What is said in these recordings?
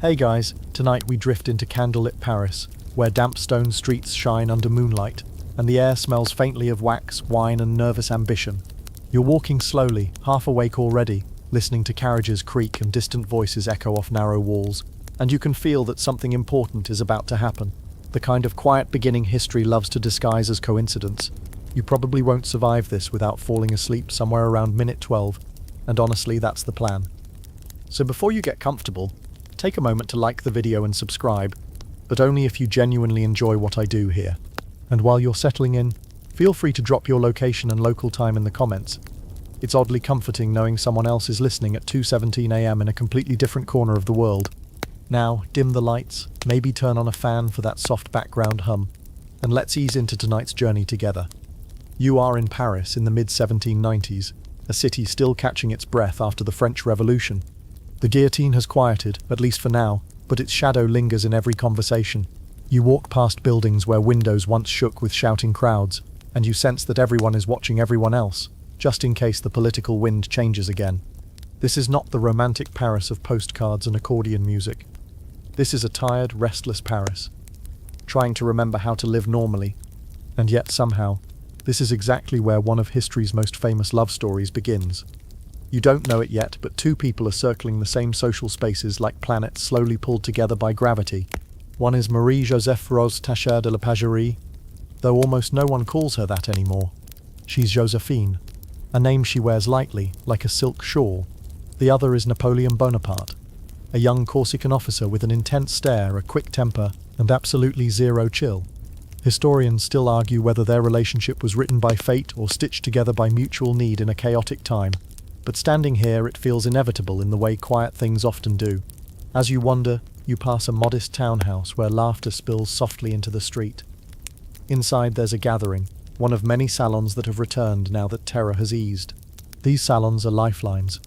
Hey guys, tonight we drift into candlelit Paris, where damp stone streets shine under moonlight, and the air smells faintly of wax, wine and nervous ambition. You're walking slowly, half awake already, listening to carriages creak and distant voices echo off narrow walls, and you can feel that something important is about to happen. The kind of quiet beginning history loves to disguise as coincidence. You probably won't survive this without falling asleep somewhere around minute 12, and honestly that's the plan. So before you get comfortable, take a moment to like the video and subscribe, but only if you genuinely enjoy what I do here. And while you're settling in, feel free to drop your location and local time in the comments. It's oddly comforting knowing someone else is listening at 2:17 AM in a completely different corner of the world. Now, dim the lights, maybe turn on a fan for that soft background hum, and let's ease into tonight's journey together. You are in Paris in the mid-1790s, a city still catching its breath after the French Revolution. The guillotine has quieted, at least for now, but its shadow lingers in every conversation. You walk past buildings where windows once shook with shouting crowds, and you sense that everyone is watching everyone else, just in case the political wind changes again. This is not the romantic Paris of postcards and accordion music. This is a tired, restless Paris, trying to remember how to live normally. And yet somehow, this is exactly where one of history's most famous love stories begins. You don't know it yet, but two people are circling the same social spaces like planets slowly pulled together by gravity. One is Marie-Joseph Rose Tachère de la Pagerie, though almost no one calls her that anymore. She's Joséphine, a name she wears lightly, like a silk shawl. The other is Napoleon Bonaparte, a young Corsican officer with an intense stare, a quick temper, and absolutely zero chill. Historians still argue whether their relationship was written by fate or stitched together by mutual need in a chaotic time. But standing here, it feels inevitable in the way quiet things often do. As you wander, you pass a modest townhouse where laughter spills softly into the street. Inside there's a gathering, one of many salons that have returned now that terror has eased. These salons are lifelines,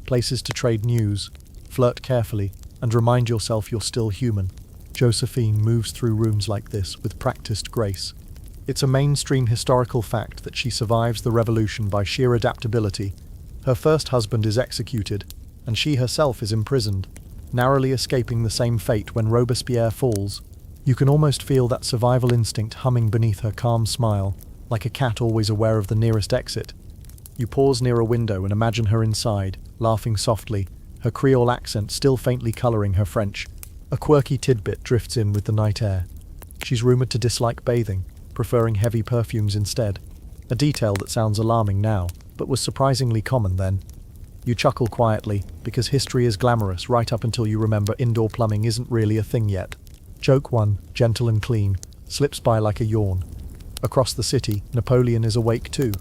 places to trade news, flirt carefully, and remind yourself you're still human. Joséphine moves through rooms like this with practiced grace. It's a mainstream historical fact that she survives the revolution by sheer adaptability. Her first husband is executed, and she herself is imprisoned, narrowly escaping the same fate when Robespierre falls. You can almost feel that survival instinct humming beneath her calm smile, like a cat always aware of the nearest exit. You pause near a window and imagine her inside, laughing softly, her Creole accent still faintly colouring her French. A quirky tidbit drifts in with the night air. She's rumoured to dislike bathing, preferring heavy perfumes instead. A detail that sounds alarming now, but was surprisingly common then. You chuckle quietly, because history is glamorous right up until you remember indoor plumbing isn't really a thing yet. Joke 1, gentle and clean, slips by like a yawn. Across the city, Napoleon is awake too.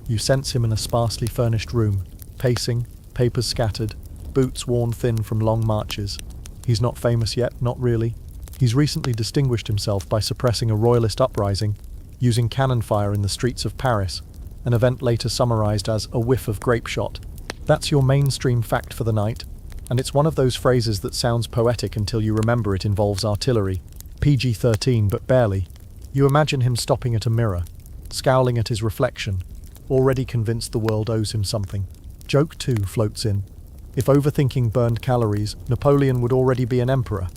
You sense him in a sparsely furnished room, pacing, papers scattered, boots worn thin from long marches. He's not famous yet, not really. He's recently distinguished himself by suppressing a royalist uprising, using cannon fire in the streets of Paris, an event later summarized as a whiff of grape shot. That's your mainstream fact for the night, and it's one of those phrases that sounds poetic until you remember it involves artillery. PG-13, but barely. You imagine him stopping at a mirror, scowling at his reflection, already convinced the world owes him something. Joke 2 floats in. If overthinking burned calories, Napoleon would already be an emperor.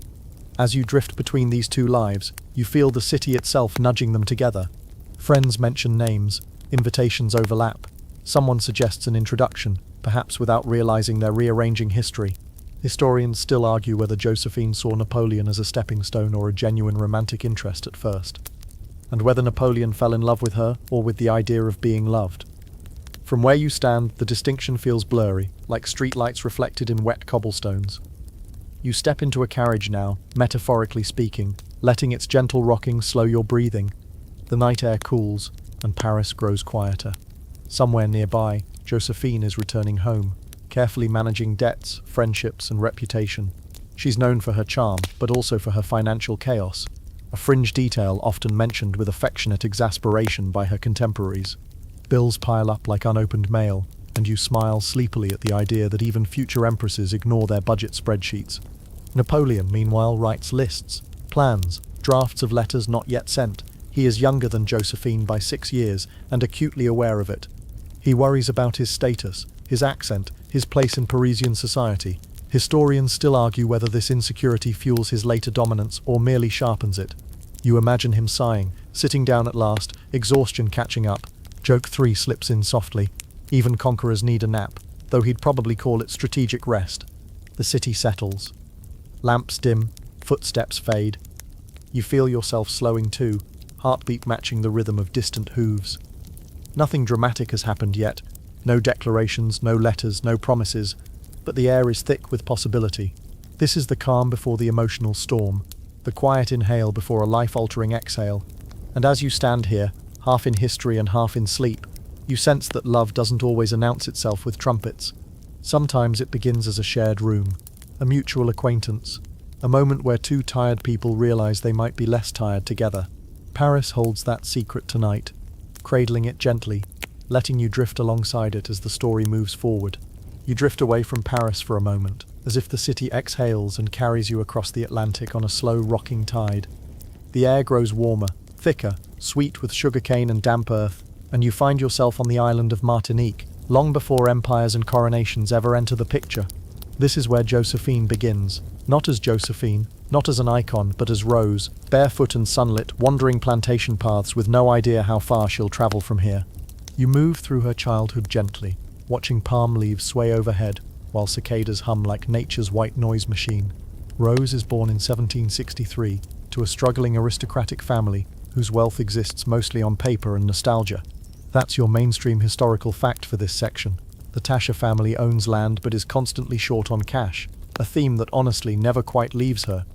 As you drift between these two lives, you feel the city itself nudging them together. Friends mention names, invitations overlap. Someone suggests an introduction, perhaps without realizing they're rearranging history. Historians still argue whether Joséphine saw Napoleon as a stepping stone or a genuine romantic interest at first, and whether Napoleon fell in love with her or with the idea of being loved. From where you stand, the distinction feels blurry, like streetlights reflected in wet cobblestones. You step into a carriage now, metaphorically speaking, letting its gentle rocking slow your breathing. The night air cools, and Paris grows quieter. Somewhere nearby, Joséphine is returning home, carefully managing debts, friendships, and reputation. She's known for her charm, but also for her financial chaos, a fringe detail often mentioned with affectionate exasperation by her contemporaries. Bills pile up like unopened mail, and you smile sleepily at the idea that even future empresses ignore their budget spreadsheets. Napoleon, meanwhile, writes lists, plans, drafts of letters not yet sent. He is younger than Joséphine by 6 years, and acutely aware of it. He worries about his status, his accent, his place in Parisian society, Historians still argue whether this insecurity fuels his later dominance or merely sharpens it. You imagine him sighing, sitting down at last, exhaustion catching up. Joke 3 slips in softly. Even conquerors need a nap, though he'd probably call it strategic rest. The city settles. Lamps dim, footsteps fade. You feel yourself slowing too, heartbeat matching the rhythm of distant hooves. Nothing dramatic has happened yet. No declarations, no letters, no promises. But the air is thick with possibility. This is the calm before the emotional storm, the quiet inhale before a life-altering exhale. And as you stand here, half in history and half in sleep, you sense that love doesn't always announce itself with trumpets. Sometimes it begins as a shared room, a mutual acquaintance, a moment where two tired people realize they might be less tired together. Paris holds that secret tonight, cradling it gently, letting you drift alongside it as the story moves forward. You drift away from Paris for a moment, as if the city exhales and carries you across the Atlantic on a slow rocking tide. The air grows warmer, thicker, sweet with sugarcane and damp earth, and you find yourself on the island of Martinique, long before empires and coronations ever enter the picture. This is where Joséphine begins, not as Joséphine, not as an icon, but as Rose, barefoot and sunlit, wandering plantation paths with no idea how far she'll travel from here. You move through her childhood gently, watching palm leaves sway overhead, while cicadas hum like nature's white noise machine. Rose is born in 1763 to a struggling aristocratic family whose wealth exists mostly on paper and nostalgia. That's your mainstream historical fact for this section. The Tasha family owns land but is constantly short on cash, a theme that honestly never quite leaves her.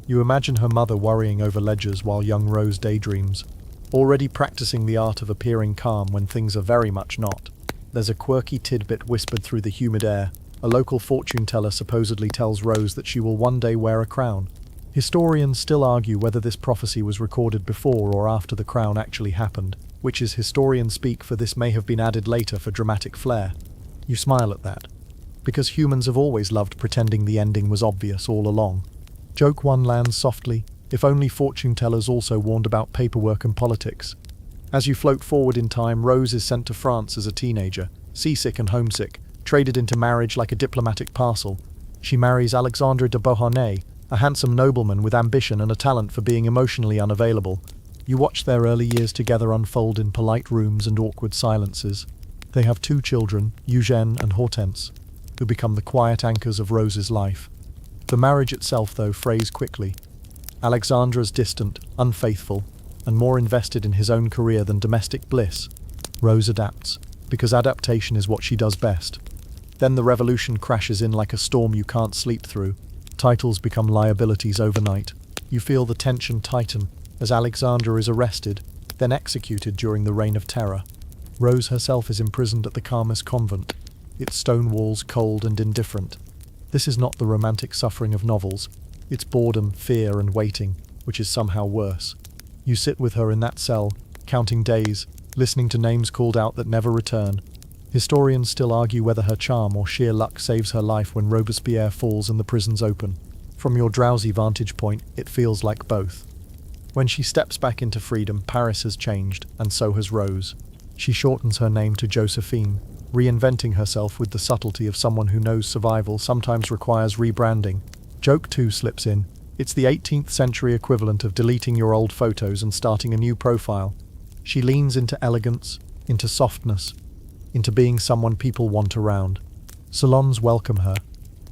You imagine her mother worrying over ledgers while young Rose daydreams, already practicing the art of appearing calm when things are very much not. There's a quirky tidbit whispered through the humid air. A local fortune teller supposedly tells Rose that she will one day wear a crown. Historians still argue whether this prophecy was recorded before or after the crown actually happened, which is historian speak, for this may have been added later for dramatic flair. You smile at that, because humans have always loved pretending the ending was obvious all along. Joke 1 lands softly, if only fortune tellers also warned about paperwork and politics. As you float forward in time, Rose is sent to France as a teenager, seasick and homesick, traded into marriage like a diplomatic parcel. She marries Alexandre de Beauharnais, a handsome nobleman with ambition and a talent for being emotionally unavailable. You watch their early years together unfold in polite rooms and awkward silences. They have 2 children, Eugène and Hortense, who become the quiet anchors of Rose's life. The marriage itself, though, frays quickly. Alexandre's distant, unfaithful, and more invested in his own career than domestic bliss. Rose adapts, because adaptation is what she does best. Then the revolution crashes in like a storm you can't sleep through. Titles become liabilities overnight. You feel the tension tighten as Alexandre is arrested, then executed during the Reign of Terror. Rose herself is imprisoned at the Carmes convent, its stone walls cold and indifferent. This is not the romantic suffering of novels. It's boredom, fear, and waiting, which is somehow worse. You sit with her in that cell, counting days, listening to names called out that never return. Historians still argue whether her charm or sheer luck saves her life when Robespierre falls and the prisons open. From your drowsy vantage point, it feels like both. When she steps back into freedom, Paris has changed, and so has Rose. She shortens her name to Joséphine, reinventing herself with the subtlety of someone who knows survival sometimes requires rebranding. Joke 2 slips in. It's the 18th century equivalent of deleting your old photos and starting a new profile. She leans into elegance, into softness, into being someone people want around. Salons welcome her,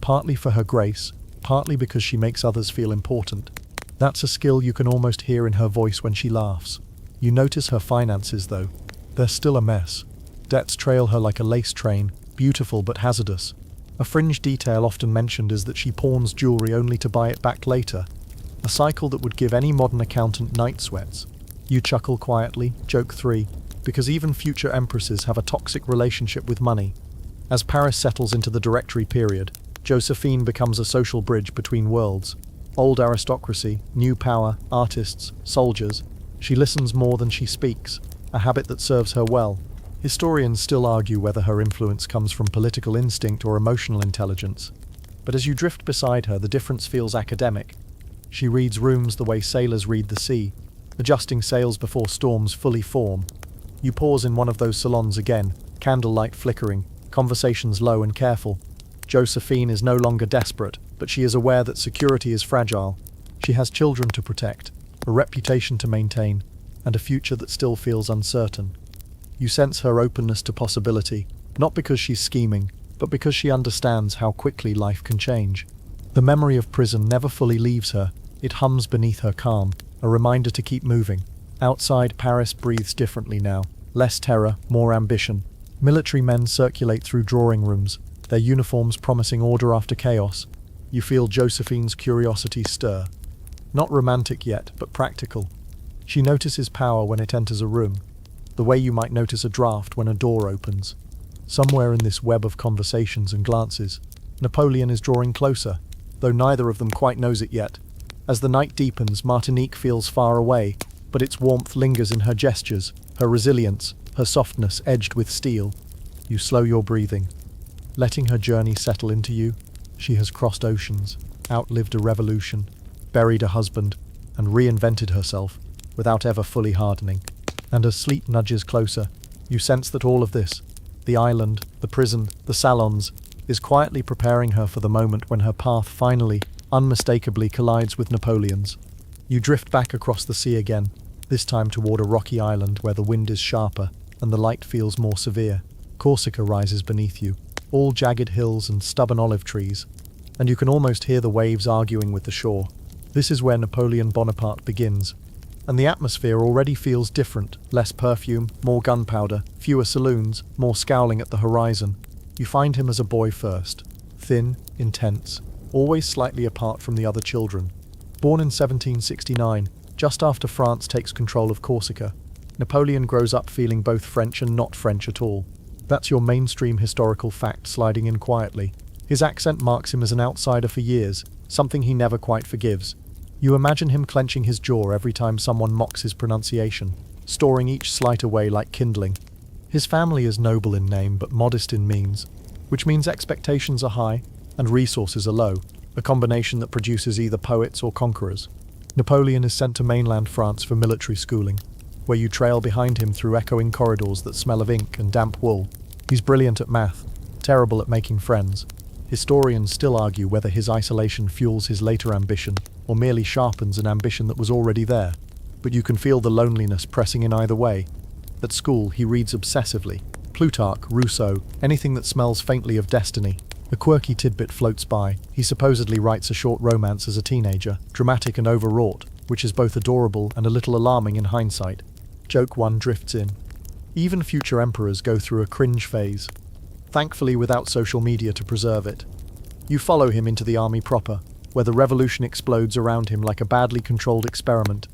partly for her grace, partly because she makes others feel important. That's a skill you can almost hear in her voice when she laughs. You notice her finances, though. They're still a mess. Debts trail her like a lace train, beautiful but hazardous. A fringe detail often mentioned is that she pawns jewelry only to buy it back later, a cycle that would give any modern accountant night sweats. You chuckle quietly, Joke 3, because even future empresses have a toxic relationship with money. As Paris settles into the Directory period, Joséphine becomes a social bridge between worlds. Old aristocracy, new power, artists, soldiers. She listens more than she speaks, a habit that serves her well. Historians still argue whether her influence comes from political instinct or emotional intelligence. But as you drift beside her, the difference feels academic. She reads rooms the way sailors read the sea, adjusting sails before storms fully form. You pause in one of those salons again, candlelight flickering, conversations low and careful. Joséphine is no longer desperate, but she is aware that security is fragile. She has children to protect, a reputation to maintain, and a future that still feels uncertain. You sense her openness to possibility, not because she's scheming, but because she understands how quickly life can change. The memory of prison never fully leaves her. It hums beneath her calm, a reminder to keep moving. Outside, Paris breathes differently now. Less terror, more ambition. Military men circulate through drawing rooms, their uniforms promising order after chaos. You feel Josephine's curiosity stir. Not romantic yet, but practical. She notices power when it enters a room, the way you might notice a draft when a door opens. Somewhere in this web of conversations and glances, Napoleon is drawing closer, though neither of them quite knows it yet. As the night deepens, Martinique feels far away, but its warmth lingers in her gestures, her resilience, her softness edged with steel. You slow your breathing, letting her journey settle into you. She has crossed oceans, outlived a revolution, buried a husband, and reinvented herself, without ever fully hardening. And as sleep nudges closer, you sense that all of this, the island, the prison, the salons, is quietly preparing her for the moment when her path finally, unmistakably collides with Napoleon's. You drift back across the sea again, this time toward a rocky island where the wind is sharper and the light feels more severe. Corsica rises beneath you, all jagged hills and stubborn olive trees, and you can almost hear the waves arguing with the shore. This is where Napoleon Bonaparte begins, and the atmosphere already feels different, less perfume, more gunpowder, fewer saloons, more scowling at the horizon. You find him as a boy first, thin, intense, always slightly apart from the other children. Born in 1769, just after France takes control of Corsica, Napoleon grows up feeling both French and not French at all. That's your mainstream historical fact sliding in quietly. His accent marks him as an outsider for years, something he never quite forgives. You imagine him clenching his jaw every time someone mocks his pronunciation, storing each slight away like kindling. His family is noble in name but modest in means, which means expectations are high and resources are low, a combination that produces either poets or conquerors. Napoleon is sent to mainland France for military schooling, where you trail behind him through echoing corridors that smell of ink and damp wool. He's brilliant at math, terrible at making friends. Historians still argue whether his isolation fuels his later ambition or merely sharpens an ambition that was already there. But you can feel the loneliness pressing in either way. At school, he reads obsessively. Plutarch, Rousseau, anything that smells faintly of destiny. A quirky tidbit floats by. He supposedly writes a short romance as a teenager, dramatic and overwrought, which is both adorable and a little alarming in hindsight. Joke one drifts in. Even future emperors go through a cringe phase, thankfully without social media to preserve it. You follow him into the army proper, where the revolution explodes around him like a badly controlled experiment.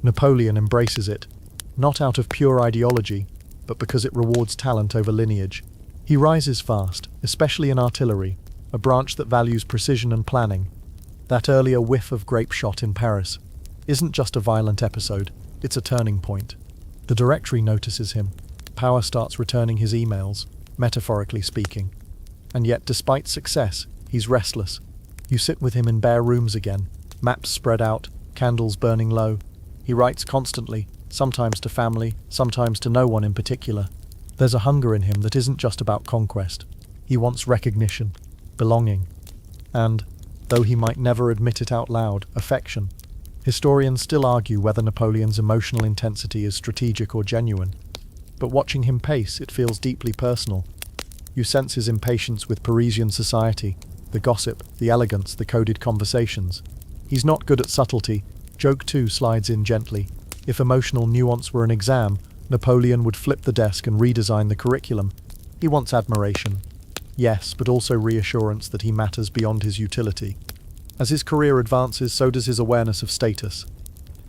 Napoleon embraces it, not out of pure ideology, but because it rewards talent over lineage. He rises fast, especially in artillery, a branch that values precision and planning. That earlier whiff of grape shot in Paris isn't just a violent episode, it's a turning point. The directory notices him. Power starts returning his emails, metaphorically speaking. And yet, despite success, he's restless. You sit with him in bare rooms again, maps spread out, candles burning low. He writes constantly, sometimes to family, sometimes to no one in particular. There's a hunger in him that isn't just about conquest. He wants recognition, belonging, and, though he might never admit it out loud, affection. Historians still argue whether Napoleon's emotional intensity is strategic or genuine. But watching him pace, it feels deeply personal. You sense his impatience with Parisian society, the gossip, the elegance, the coded conversations. He's not good at subtlety. Joke too slides in gently. If emotional nuance were an exam, Napoleon would flip the desk and redesign the curriculum. He wants admiration. Yes, but also reassurance that he matters beyond his utility. As his career advances, so does his awareness of status.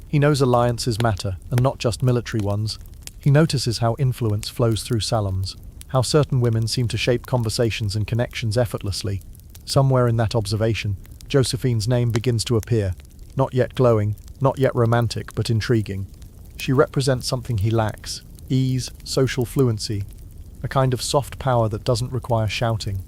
He knows alliances matter, and not just military ones. He notices how influence flows through salons, how certain women seem to shape conversations and connections effortlessly. Somewhere in that observation, Josephine's name begins to appear, not yet glowing, not yet romantic, but intriguing. She represents something he lacks: ease, social fluency, a kind of soft power that doesn't require shouting.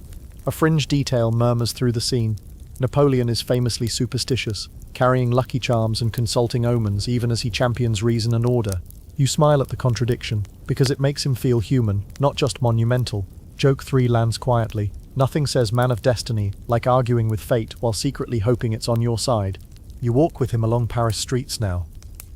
A fringe detail murmurs through the scene. Napoleon is famously superstitious, carrying lucky charms and consulting omens even as he champions reason and order. You smile at the contradiction, because it makes him feel human, not just monumental. Joke 3 lands quietly. Nothing says man of destiny like arguing with fate while secretly hoping it's on your side. You walk with him along Paris streets now,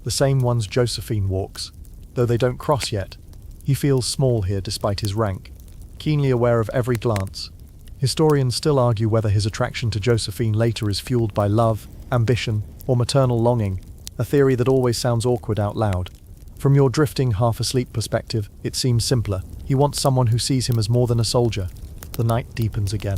the same ones Joséphine walks, though they don't cross yet. He feels small here despite his rank, keenly aware of every glance. Historians still argue whether his attraction to Joséphine later is fueled by love, ambition, or maternal longing, a theory that always sounds awkward out loud. From your drifting, half-asleep perspective, it seems simpler. He wants someone who sees him as more than a soldier. The night deepens again.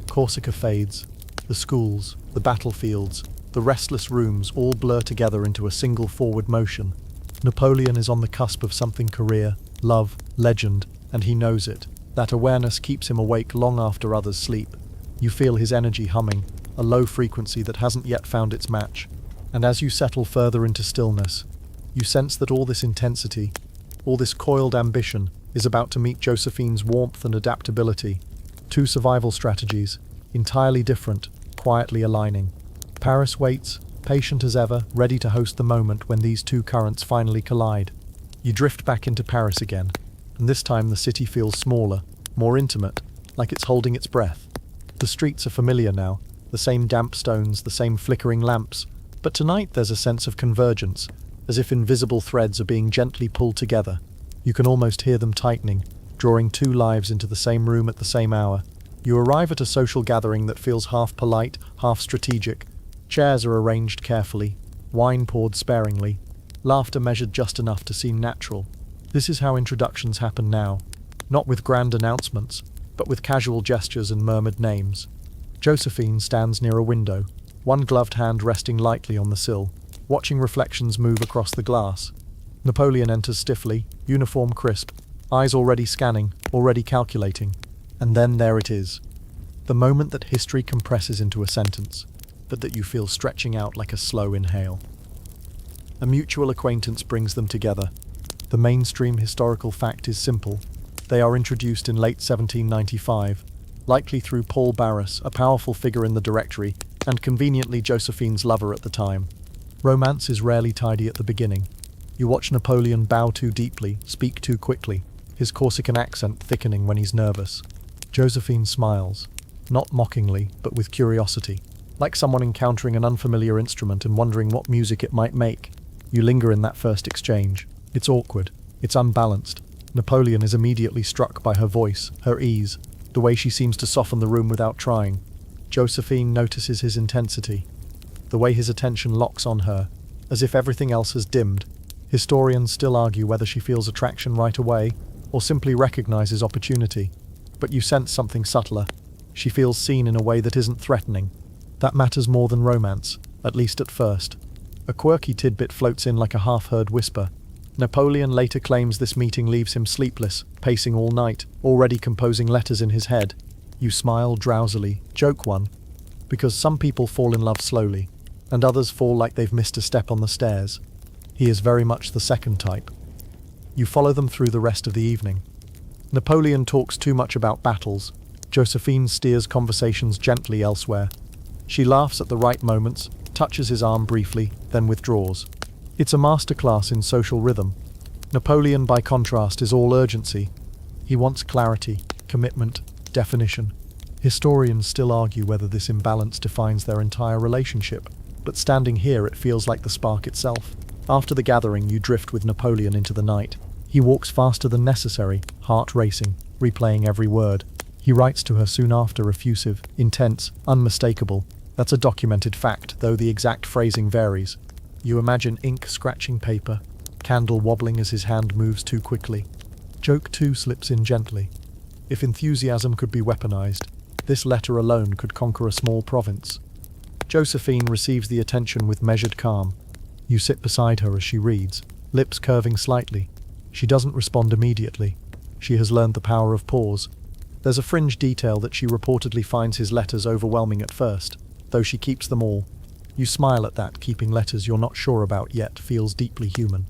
Corsica fades. The schools, the battlefields, the restless rooms all blur together into a single forward motion. Napoleon is on the cusp of something career, love, legend, and he knows it. That awareness keeps him awake long after others sleep. You feel his energy humming, a low frequency that hasn't yet found its match. And as you settle further into stillness, you sense that all this intensity, all this coiled ambition, is about to meet Josephine's warmth and adaptability. Two survival strategies, entirely different, quietly aligning. Paris waits, patient as ever, ready to host the moment when these two currents finally collide. You drift back into Paris again, and this time the city feels smaller, more intimate, like it's holding its breath. The streets are familiar now, the same damp stones, the same flickering lamps, but tonight there's a sense of convergence, as if invisible threads are being gently pulled together. You can almost hear them tightening, drawing two lives into the same room at the same hour. You arrive at a social gathering that feels half polite, half strategic. Chairs are arranged carefully, wine poured sparingly, laughter measured just enough to seem natural. This is how introductions happen now, not with grand announcements, but with casual gestures and murmured names. Joséphine stands near a window, one gloved hand resting lightly on the sill, watching reflections move across the glass. Napoleon enters stiffly, uniform crisp, eyes already scanning, already calculating. And then there it is. The moment that history compresses into a sentence, but that you feel stretching out like a slow inhale. A mutual acquaintance brings them together. The mainstream historical fact is simple. They are introduced in late 1795, likely through Paul Barras, a powerful figure in the Directory, and conveniently Josephine's lover at the time. Romance is rarely tidy at the beginning. You watch Napoleon bow too deeply, speak too quickly, his Corsican accent thickening when he's nervous. Joséphine smiles, not mockingly, but with curiosity, like someone encountering an unfamiliar instrument and wondering what music it might make. You linger in that first exchange. It's awkward, it's unbalanced. Napoleon is immediately struck by her voice, her ease, the way she seems to soften the room without trying. Joséphine notices his intensity, the way his attention locks on her, as if everything else has dimmed. Historians still argue whether she feels attraction right away, or simply recognizes opportunity. But you sense something subtler. She feels seen in a way that isn't threatening. That matters more than romance, at least at first. A quirky tidbit floats in like a half-heard whisper. Napoleon later claims this meeting leaves him sleepless, pacing all night, already composing letters in his head. You smile drowsily, joke one, because some people fall in love slowly, and others fall like they've missed a step on the stairs. He is very much the second type. You follow them through the rest of the evening. Napoleon talks too much about battles. Joséphine steers conversations gently elsewhere. She laughs at the right moments, touches his arm briefly, then withdraws. It's a masterclass in social rhythm. Napoleon, by contrast, is all urgency. He wants clarity, commitment, definition. Historians still argue whether this imbalance defines their entire relationship, but standing here it feels like the spark itself. After the gathering, you drift with Napoleon into the night. He walks faster than necessary, heart racing, replaying every word. He writes to her soon after, effusive, intense, unmistakable. That's a documented fact, though the exact phrasing varies. You imagine ink scratching paper, candle wobbling as his hand moves too quickly. Joke too slips in gently. If enthusiasm could be weaponized, this letter alone could conquer a small province. Joséphine receives the attention with measured calm. You sit beside her as she reads, lips curving slightly. She doesn't respond immediately. She has learned the power of pause. There's a fringe detail that she reportedly finds his letters overwhelming at first, though she keeps them all. You smile at that. Keeping letters you're not sure about yet feels deeply human.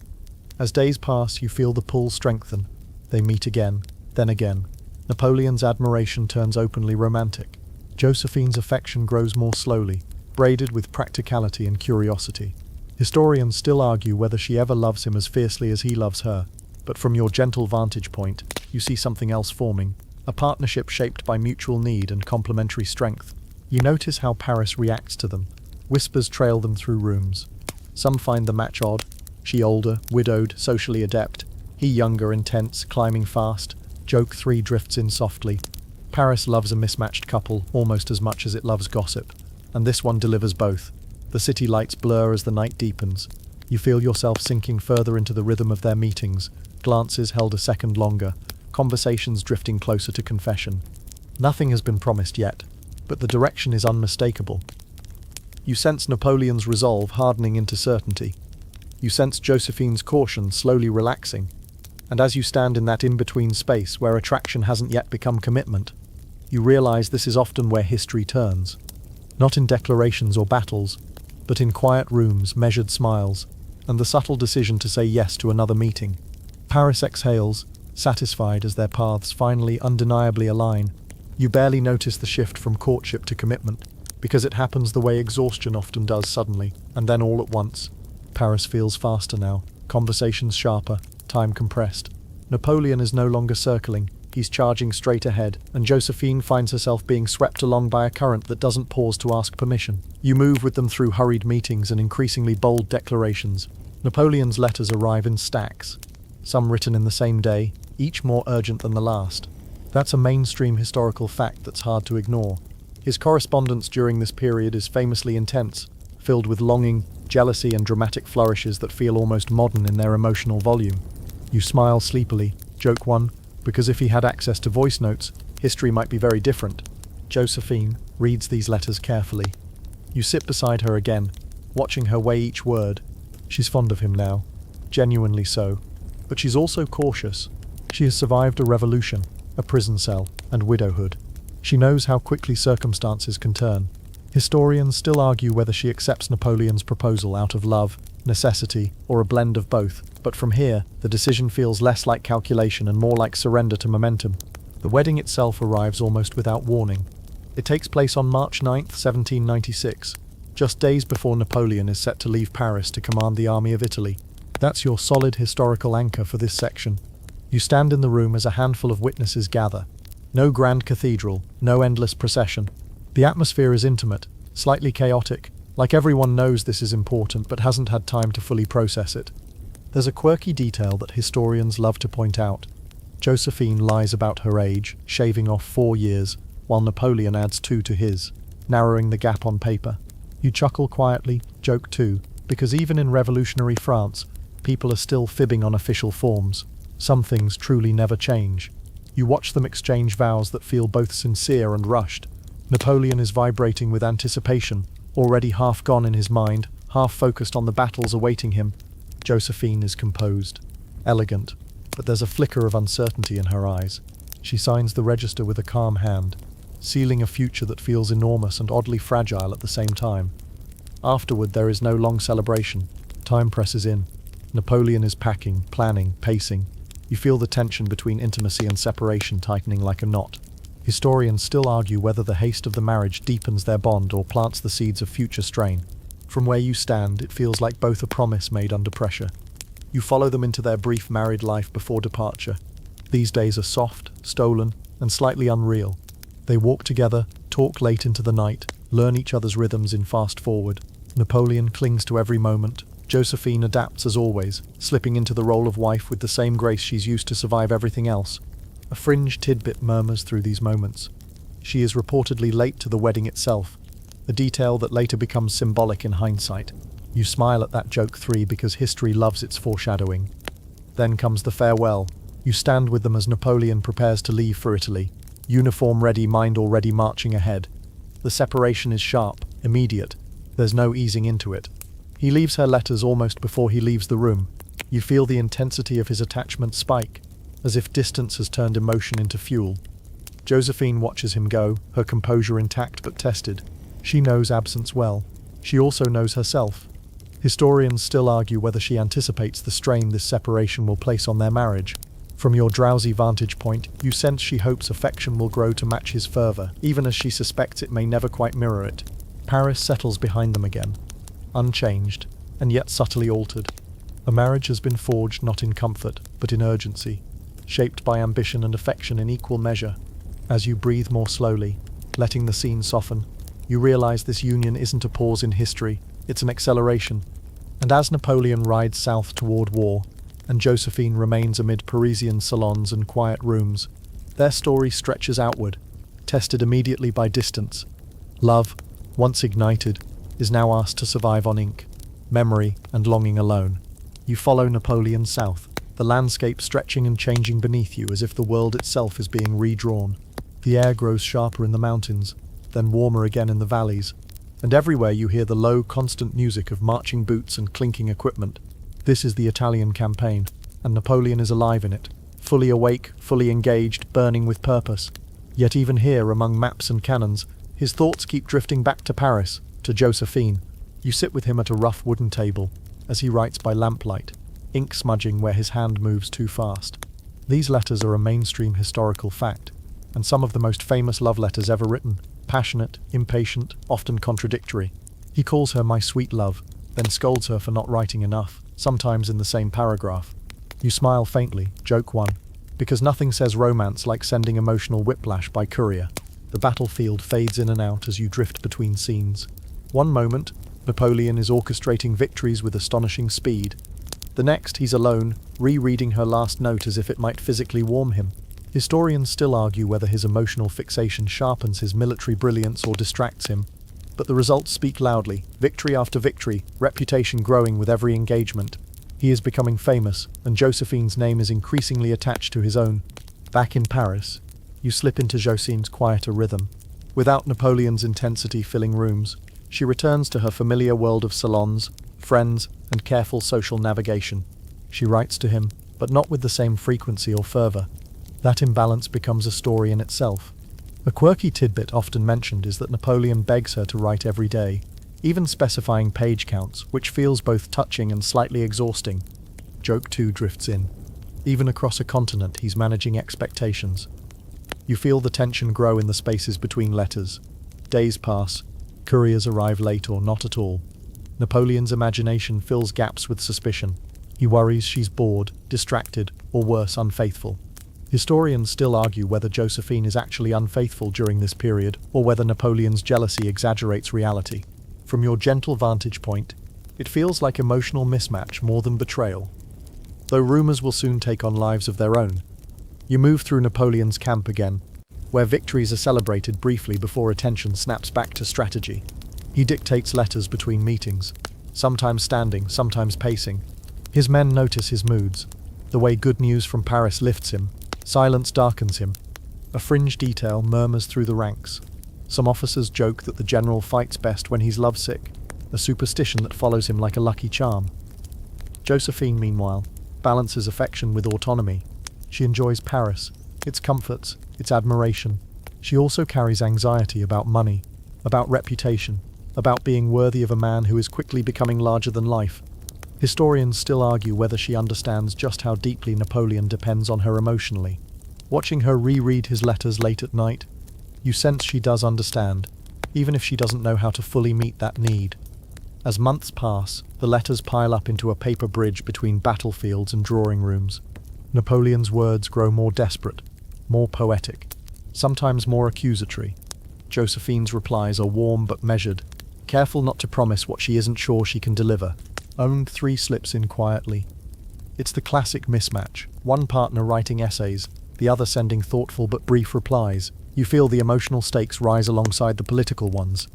As days pass, you feel the pull strengthen. They meet again, then again. Napoleon's admiration turns openly romantic. Joséphine's affection grows more slowly, braided with practicality and curiosity. Historians still argue whether she ever loves him as fiercely as he loves her, but from your gentle vantage point, you see something else forming. a partnership shaped by mutual need and complementary strength. You notice how Paris reacts to them. Whispers trail them through rooms. Some find the match odd. She older, widowed, socially adept. He younger, intense, climbing fast. Joke 3 drifts in softly. Paris loves a mismatched couple almost as much as it loves gossip. And this one delivers both. The city lights blur as the night deepens. You feel yourself sinking further into the rhythm of their meetings, glances held a second longer, conversations drifting closer to confession. Nothing has been promised yet, but the direction is unmistakable. You sense Napoleon's resolve hardening into certainty. You sense Josephine's caution slowly relaxing. And as you stand in that in-between space where attraction hasn't yet become commitment, you realize this is often where history turns. Not in declarations or battles, but in quiet rooms, measured smiles, and the subtle decision to say yes to another meeting. Paris exhales, satisfied as their paths finally undeniably align. You barely notice the shift from courtship to commitment, because it happens the way exhaustion often does suddenly, and then all at once. Paris feels faster now, conversations sharper, time compressed. Napoleon is no longer circling, he's charging straight ahead, and Joséphine finds herself being swept along by a current that doesn't pause to ask permission. You move with them through hurried meetings and increasingly bold declarations. Napoleon's letters arrive in stacks, some written in the same day, each more urgent than the last. That's a mainstream historical fact that's hard to ignore. His correspondence during this period is famously intense, filled with longing, jealousy and dramatic flourishes that feel almost modern in their emotional volume. You smile sleepily, joke 1, because if he had access to voice notes, history might be very different. Joséphine reads these letters carefully. You sit beside her again, watching her weigh each word. She's fond of him now, genuinely so, but she's also cautious. She has survived a revolution, a prison cell, and widowhood. She knows how quickly circumstances can turn. Historians still argue whether she accepts Napoleon's proposal out of love, necessity, or a blend of both, but from here, the decision feels less like calculation and more like surrender to momentum. The wedding itself arrives almost without warning. It takes place on March 9th, 1796, just days before Napoleon is set to leave Paris to command the army of Italy. That's your solid historical anchor for this section. You stand in the room as a handful of witnesses gather. No grand cathedral, no endless procession. The atmosphere is intimate, slightly chaotic, like everyone knows this is important but hasn't had time to fully process it. There's a quirky detail that historians love to point out. Joséphine lies about her age, shaving off 4 years, while Napoleon adds 2 to his, narrowing the gap on paper. You chuckle quietly, joke 2, because even in revolutionary France, people are still fibbing on official forms. Some things truly never change. You watch them exchange vows that feel both sincere and rushed. Napoleon is vibrating with anticipation, already half gone in his mind, half focused on the battles awaiting him. Joséphine is composed, elegant, but there's a flicker of uncertainty in her eyes. She signs the register with a calm hand, sealing a future that feels enormous and oddly fragile at the same time. Afterward, there is no long celebration. Time presses in. Napoleon is packing, planning, pacing. You feel the tension between intimacy and separation tightening like a knot. Historians still argue whether the haste of the marriage deepens their bond or plants the seeds of future strain. From where you stand, it feels like both a promise made under pressure. You follow them into their brief married life before departure. These days are soft, stolen, and slightly unreal. They walk together, talk late into the night, learn each other's rhythms in fast forward. Napoleon clings to every moment. Joséphine adapts as always, slipping into the role of wife with the same grace she's used to survive everything else. A fringe tidbit murmurs through these moments. She is reportedly late to the wedding itself, a detail that later becomes symbolic in hindsight. You smile at that joke 3 because history loves its foreshadowing. Then comes the farewell. You stand with them as Napoleon prepares to leave for Italy, uniform ready, mind already marching ahead. The separation is sharp, immediate. There's no easing into it. He leaves her letters almost before he leaves the room. You feel the intensity of his attachment spike, as if distance has turned emotion into fuel. Joséphine watches him go, her composure intact but tested. She knows absence well. She also knows herself. Historians still argue whether she anticipates the strain this separation will place on their marriage. From your drowsy vantage point, you sense she hopes affection will grow to match his fervor, even as she suspects it may never quite mirror it. Paris settles behind them again, unchanged, and yet subtly altered. A marriage has been forged not in comfort, but in urgency, shaped by ambition and affection in equal measure. As you breathe more slowly, letting the scene soften, you realize this union isn't a pause in history, it's an acceleration. And as Napoleon rides south toward war, and Josephine remains amid Parisian salons and quiet rooms, their story stretches outward, tested immediately by distance. Love, once ignited, is now asked to survive on ink, memory, and longing alone. You follow Napoleon south, the landscape stretching and changing beneath you as if the world itself is being redrawn. The air grows sharper in the mountains, then warmer again in the valleys, and everywhere you hear the low, constant music of marching boots and clinking equipment. This is the Italian campaign, and Napoleon is alive in it, fully awake, fully engaged, burning with purpose. Yet even here, among maps and cannons, his thoughts keep drifting back to Paris, to Joséphine. You sit with him at a rough wooden table, as he writes by lamplight, ink smudging where his hand moves too fast. These letters are a mainstream historical fact, and some of the most famous love letters ever written, passionate, impatient, often contradictory. He calls her my sweet love, then scolds her for not writing enough, sometimes in the same paragraph. You smile faintly, joke one, because nothing says romance like sending emotional whiplash by courier. The battlefield fades in and out as you drift between scenes. One moment, Napoleon is orchestrating victories with astonishing speed. The next, he's alone, rereading her last note as if it might physically warm him. Historians still argue whether his emotional fixation sharpens his military brilliance or distracts him, but the results speak loudly, victory after victory, reputation growing with every engagement. He is becoming famous, and Josephine's name is increasingly attached to his own. Back in Paris, you slip into Joséphine's quieter rhythm. Without Napoleon's intensity filling rooms, she returns to her familiar world of salons, friends, and careful social navigation. She writes to him, but not with the same frequency or fervor. That imbalance becomes a story in itself. A quirky tidbit often mentioned is that Napoleon begs her to write every day, even specifying page counts, which feels both touching and slightly exhausting. Joke too drifts in. Even across a continent, he's managing expectations. You feel the tension grow in the spaces between letters. Days pass, couriers arrive late or not at all. Napoleon's imagination fills gaps with suspicion. He worries she's bored, distracted, or worse, unfaithful. Historians still argue whether Joséphine is actually unfaithful during this period, or whether Napoleon's jealousy exaggerates reality. From your gentle vantage point, it feels like emotional mismatch more than betrayal. Though rumors will soon take on lives of their own. You move through Napoleon's camp again, where victories are celebrated briefly before attention snaps back to strategy. He dictates letters between meetings, sometimes standing, sometimes pacing. His men notice his moods, the way good news from Paris lifts him. Silence darkens him. A fringe detail murmurs through the ranks. Some officers joke that the general fights best when he's lovesick, a superstition that follows him like a lucky charm. Joséphine, meanwhile, balances affection with autonomy. She enjoys Paris, its comforts, its admiration. She also carries anxiety about money, about reputation, about being worthy of a man who is quickly becoming larger than life. Historians still argue whether she understands just how deeply Napoleon depends on her emotionally. Watching her reread his letters late at night, you sense she does understand, even if she doesn't know how to fully meet that need. As months pass, the letters pile up into a paper bridge between battlefields and drawing rooms. Napoleon's words grow more desperate, more poetic, sometimes more accusatory. Joséphine's replies are warm but measured, careful not to promise what she isn't sure she can deliver. Owned 3 slips in quietly. It's the classic mismatch, one partner writing essays, the other sending thoughtful but brief replies. You feel the emotional stakes rise alongside the political ones.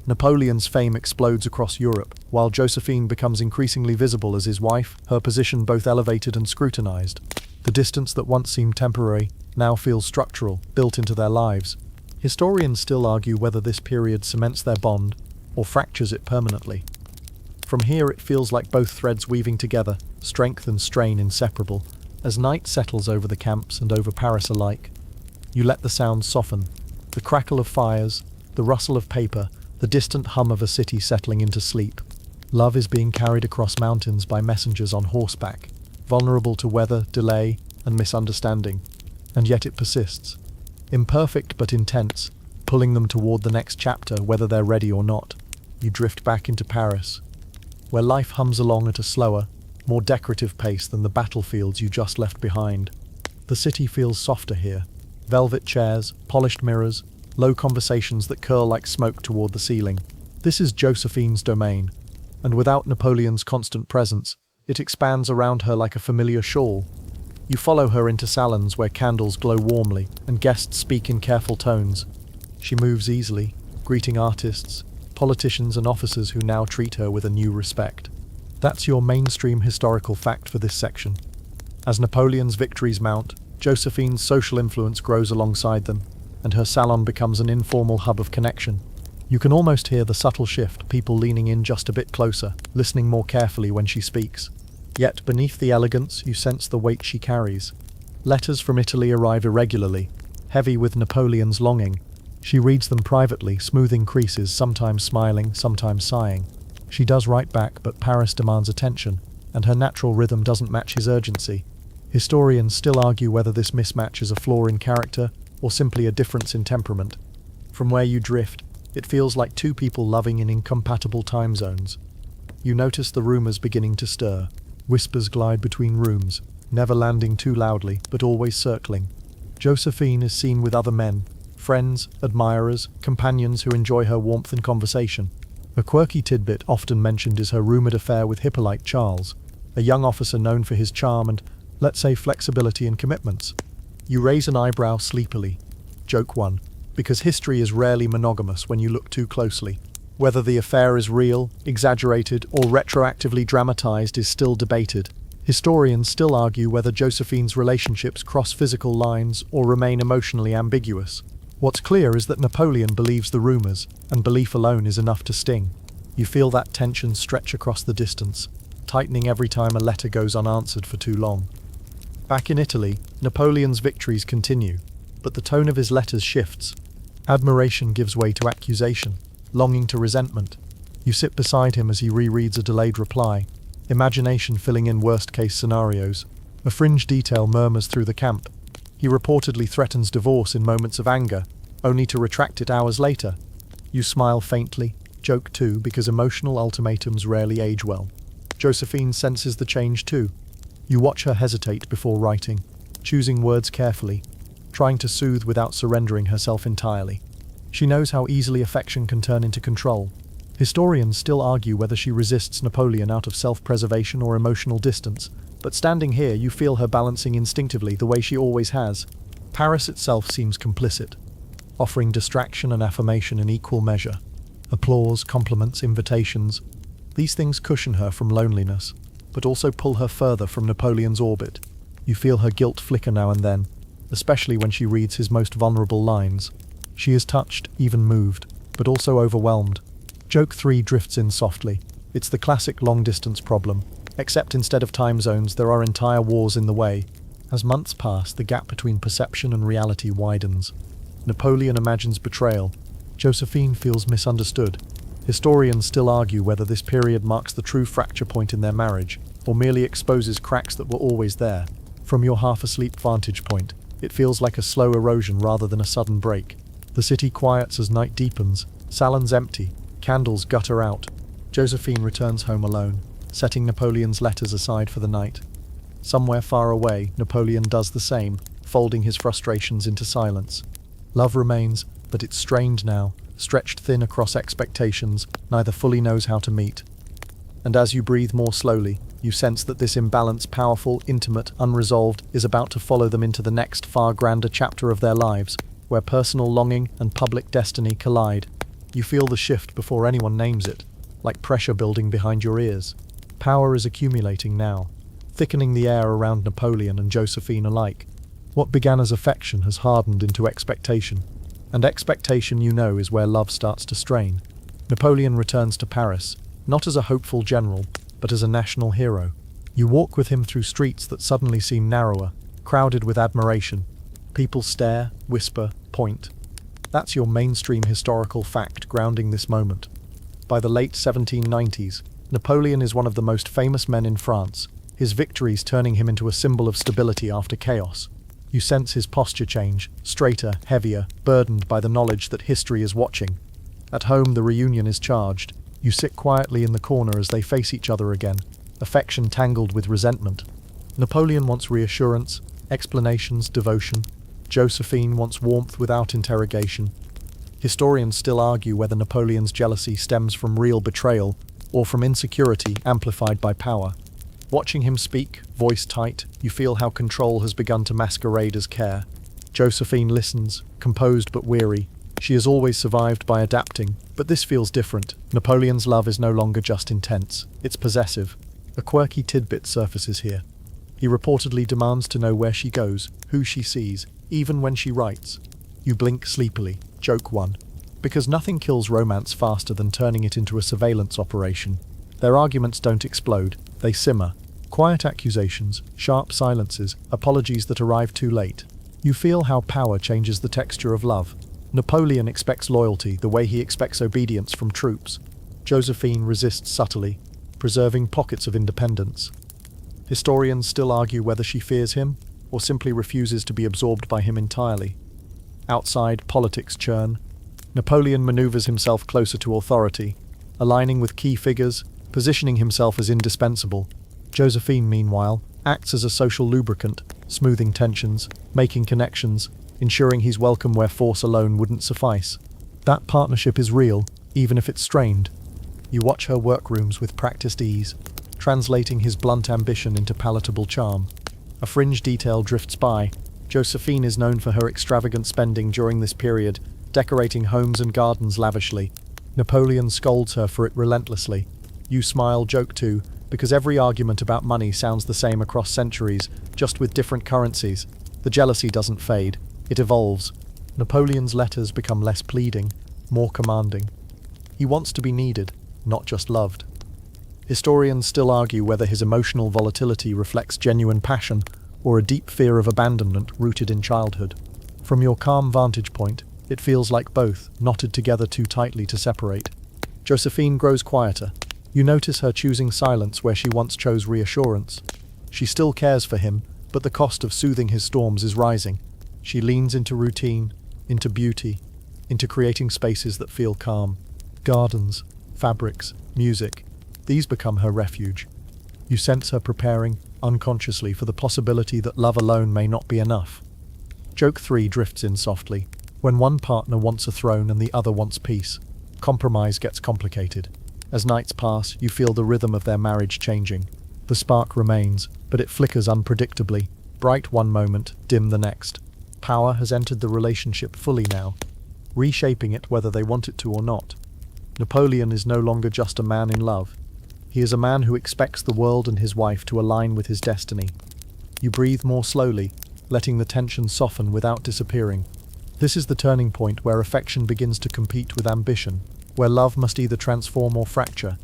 Napoleon's fame explodes across Europe, while Joséphine becomes increasingly visible as his wife, her position both elevated and scrutinized. The distance that once seemed temporary now feels structural, built into their lives. Historians still argue whether this period cements their bond or fractures it permanently. From here it feels like both threads weaving together, strength and strain inseparable, as night settles over the camps and over Paris alike. You let the sounds soften, the crackle of fires, the rustle of paper, the distant hum of a city settling into sleep. Love is being carried across mountains by messengers on horseback, vulnerable to weather, delay, and misunderstanding. And yet it persists, imperfect but intense, pulling them toward the next chapter whether they're ready or not. You drift back into Paris, where life hums along at a slower, more decorative pace than the battlefields you just left behind. The city feels softer here, Velvet chairs, polished mirrors, low conversations that curl like smoke toward the ceiling. This is Josephine's domain, and without Napoleon's constant presence, it expands around her like a familiar shawl. You follow her into salons where candles glow warmly and guests speak in careful tones. She moves easily, greeting artists, politicians and officers who now treat her with a new respect. That's your mainstream historical fact for this section. As Napoleon's victories mount, Josephine's social influence grows alongside them, and her salon becomes an informal hub of connection. You can almost hear the subtle shift, people leaning in just a bit closer, listening more carefully when she speaks. Yet beneath the elegance, you sense the weight she carries. Letters from Italy arrive irregularly, heavy with Napoleon's longing. She reads them privately, smoothing creases, sometimes smiling, sometimes sighing. She does write back, but Paris demands attention, and her natural rhythm doesn't match his urgency. Historians still argue whether this mismatch is a flaw in character or simply a difference in temperament. From where you drift, it feels like two people loving in incompatible time zones. You notice the rumors beginning to stir. Whispers glide between rooms, never landing too loudly, but always circling. Joséphine is seen with other men, friends, admirers, companions who enjoy her warmth and conversation. A quirky tidbit often mentioned is her rumoured affair with Hippolyte Charles, a young officer known for his charm and, let's say, flexibility in commitments. You raise an eyebrow sleepily. Joke 1. Because history is rarely monogamous when you look too closely. Whether the affair is real, exaggerated, or retroactively dramatized is still debated. Historians still argue whether Josephine's relationships cross physical lines or remain emotionally ambiguous. What's clear is that Napoleon believes the rumors, and belief alone is enough to sting. You feel that tension stretch across the distance, tightening every time a letter goes unanswered for too long. Back in Italy, Napoleon's victories continue, but the tone of his letters shifts. Admiration gives way to accusation, longing to resentment. You sit beside him as he rereads a delayed reply, imagination filling in worst-case scenarios. A fringe detail murmurs through the camp. He reportedly threatens divorce in moments of anger, only to retract it hours later. You smile faintly, joke too, because emotional ultimatums rarely age well. Joséphine senses the change too. You watch her hesitate before writing, choosing words carefully, trying to soothe without surrendering herself entirely. She knows how easily affection can turn into control. Historians still argue whether she resists Napoleon out of self-preservation or emotional distance, but standing here you feel her balancing instinctively the way she always has. Paris itself seems complicit, offering distraction and affirmation in equal measure. Applause, compliments, invitations. These things cushion her from loneliness, but also pull her further from Napoleon's orbit. You feel her guilt flicker now and then, especially when she reads his most vulnerable lines. She is touched, even moved, but also overwhelmed. Joke 3 drifts in softly. It's the classic long-distance problem, except instead of time zones there are entire wars in the way. As months pass, the gap between perception and reality widens. Napoleon imagines betrayal. Joséphine feels misunderstood. Historians still argue whether this period marks the true fracture point in their marriage, or merely exposes cracks that were always there. From your half-asleep vantage point, it feels like a slow erosion rather than a sudden break. The city quiets as night deepens, salons empty, candles gutter out. Joséphine returns home alone, setting Napoleon's letters aside for the night. Somewhere far away, Napoleon does the same, folding his frustrations into silence. Love remains, but it's strained now, stretched thin across expectations, neither fully knows how to meet. And as you breathe more slowly, you sense that this imbalance, powerful, intimate, unresolved, is about to follow them into the next far grander chapter of their lives, where personal longing and public destiny collide. You feel the shift before anyone names it, like pressure building behind your ears. Power is accumulating now, thickening the air around Napoleon and Joséphine alike. What began as affection has hardened into expectation, and expectation, you know, is where love starts to strain. Napoleon returns to Paris, not as a hopeful general, but as a national hero. You walk with him through streets that suddenly seem narrower, crowded with admiration. People stare, whisper, point. That's your mainstream historical fact grounding this moment. By the late 1790s, Napoleon is one of the most famous men in France, his victories turning him into a symbol of stability after chaos. You sense his posture change, straighter, heavier, burdened by the knowledge that history is watching. At home, the reunion is charged. You sit quietly in the corner as they face each other again, affection tangled with resentment. Napoleon wants reassurance, explanations, devotion. Joséphine wants warmth without interrogation. Historians still argue whether Napoleon's jealousy stems from real betrayal or from insecurity amplified by power. Watching him speak, voice tight, you feel how control has begun to masquerade as care. Joséphine listens, composed but weary. She has always survived by adapting, but this feels different. Napoleon's love is no longer just intense, it's possessive. A quirky tidbit surfaces here. He reportedly demands to know where she goes, who she sees, even when she writes. You blink sleepily. Joke 1. Because nothing kills romance faster than turning it into a surveillance operation. Their arguments don't explode, they simmer. Quiet accusations, sharp silences, apologies that arrive too late. You feel how power changes the texture of love. Napoleon expects loyalty the way he expects obedience from troops. Joséphine resists subtly, preserving pockets of independence. Historians still argue whether she fears him, or simply refuses to be absorbed by him entirely. Outside, politics churn. Napoleon maneuvers himself closer to authority, aligning with key figures, positioning himself as indispensable. Joséphine, meanwhile, acts as a social lubricant, smoothing tensions, making connections, ensuring he's welcome where force alone wouldn't suffice. That partnership is real, even if it's strained. You watch her workrooms with practiced ease, translating his blunt ambition into palatable charm. A fringe detail drifts by. Joséphine is known for her extravagant spending during this period, decorating homes and gardens lavishly. Napoleon scolds her for it relentlessly. You smile, joke too, because every argument about money sounds the same across centuries, just with different currencies. The jealousy doesn't fade, it evolves. Napoleon's letters become less pleading, more commanding. He wants to be needed, not just loved. Historians still argue whether his emotional volatility reflects genuine passion or a deep fear of abandonment rooted in childhood. From your calm vantage point, it feels like both, knotted together too tightly to separate. Joséphine grows quieter. You notice her choosing silence where she once chose reassurance. She still cares for him, but the cost of soothing his storms is rising. She leans into routine, into beauty, into creating spaces that feel calm. Gardens, fabrics, music, these become her refuge. You sense her preparing, unconsciously, for the possibility that love alone may not be enough. Joke 3 drifts in softly. When one partner wants a throne and the other wants peace, compromise gets complicated. As nights pass, you feel the rhythm of their marriage changing. The spark remains, but it flickers unpredictably, bright one moment, dim the next. Power has entered the relationship fully now, reshaping it whether they want it to or not. Napoleon is no longer just a man in love. He is a man who expects the world and his wife to align with his destiny. You breathe more slowly, letting the tension soften without disappearing. This is the turning point where affection begins to compete with ambition, where love must either transform or fracture.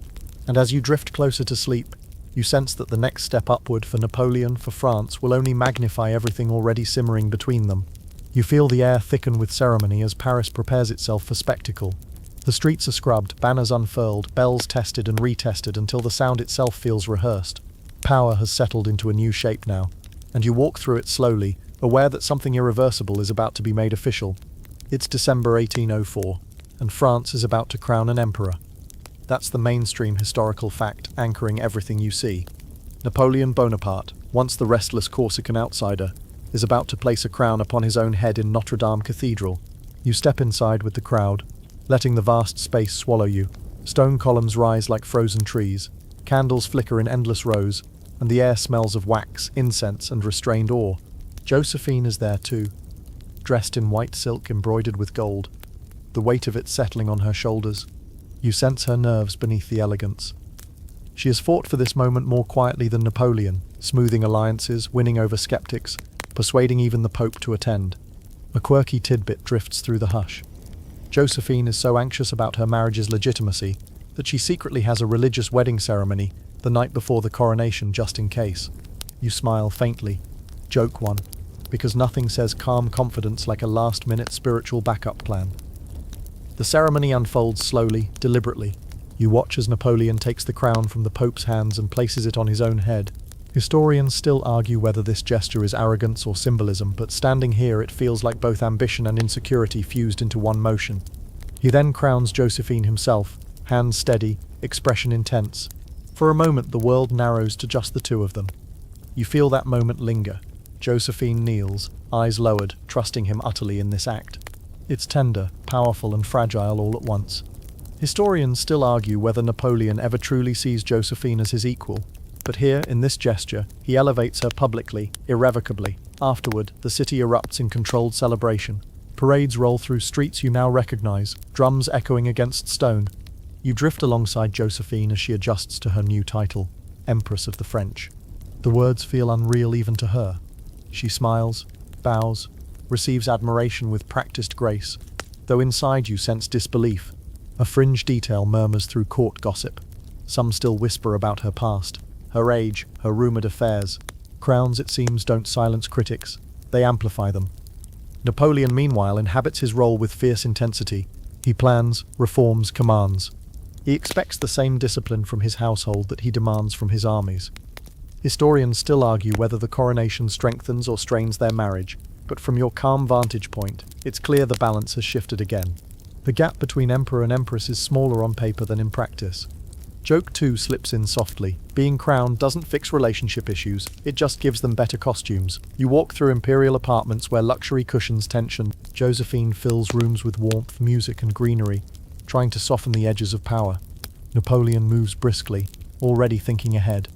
And as you drift closer to sleep, you sense that the next step upward for Napoleon, for France, will only magnify everything already simmering between them. You feel the air thicken with ceremony as Paris prepares itself for spectacle. The streets are scrubbed, banners unfurled, bells tested and retested until the sound itself feels rehearsed. Power has settled into a new shape now, and you walk through it slowly, aware that something irreversible is about to be made official. It's December 1804, and France is about to crown an emperor. That's the mainstream historical fact anchoring everything you see. Napoleon Bonaparte, once the restless Corsican outsider, is about to place a crown upon his own head in Notre Dame Cathedral. You step inside with the crowd, letting the vast space swallow you. Stone columns rise like frozen trees, candles flicker in endless rows, and the air smells of wax, incense, and restrained awe. Joséphine is there too, dressed in white silk embroidered with gold, the weight of it settling on her shoulders. You sense her nerves beneath the elegance. She has fought for this moment more quietly than Napoleon, smoothing alliances, winning over skeptics, persuading even the Pope to attend. A quirky tidbit drifts through the hush. Joséphine is so anxious about her marriage's legitimacy that she secretly has a religious wedding ceremony the night before the coronation just in case. You smile faintly. Joke 1. Because nothing says calm confidence like a last-minute spiritual backup plan. The ceremony unfolds slowly, deliberately. You watch as Napoleon takes the crown from the Pope's hands and places it on his own head. Historians still argue whether this gesture is arrogance or symbolism, but standing here it feels like both ambition and insecurity fused into one motion. He then crowns Joséphine himself, hands steady, expression intense. For a moment the world narrows to just the two of them. You feel that moment linger. Joséphine kneels, eyes lowered, trusting him utterly in this act. It's tender, powerful and fragile all at once. Historians still argue whether Napoleon ever truly sees Joséphine as his equal, but here, in this gesture, he elevates her publicly, irrevocably. Afterward, the city erupts in controlled celebration. Parades roll through streets you now recognize, drums echoing against stone. You drift alongside Joséphine as she adjusts to her new title, Empress of the French. The words feel unreal even to her. She smiles, bows, receives admiration with practiced grace, though inside you sense disbelief. A fringe detail murmurs through court gossip. Some still whisper about her past, her age, her rumoured affairs. Crowns, it seems, don't silence critics, they amplify them. Napoleon, meanwhile, inhabits his role with fierce intensity. He plans, reforms, commands. He expects the same discipline from his household that he demands from his armies. Historians still argue whether the coronation strengthens or strains their marriage, but from your calm vantage point, it's clear the balance has shifted again. The gap between emperor and empress is smaller on paper than in practice. Joke 2 slips in softly. Being crowned doesn't fix relationship issues, it just gives them better costumes. You walk through imperial apartments where luxury cushions tension. Joséphine fills rooms with warmth, music and greenery, trying to soften the edges of power. Napoleon moves briskly, already thinking ahead.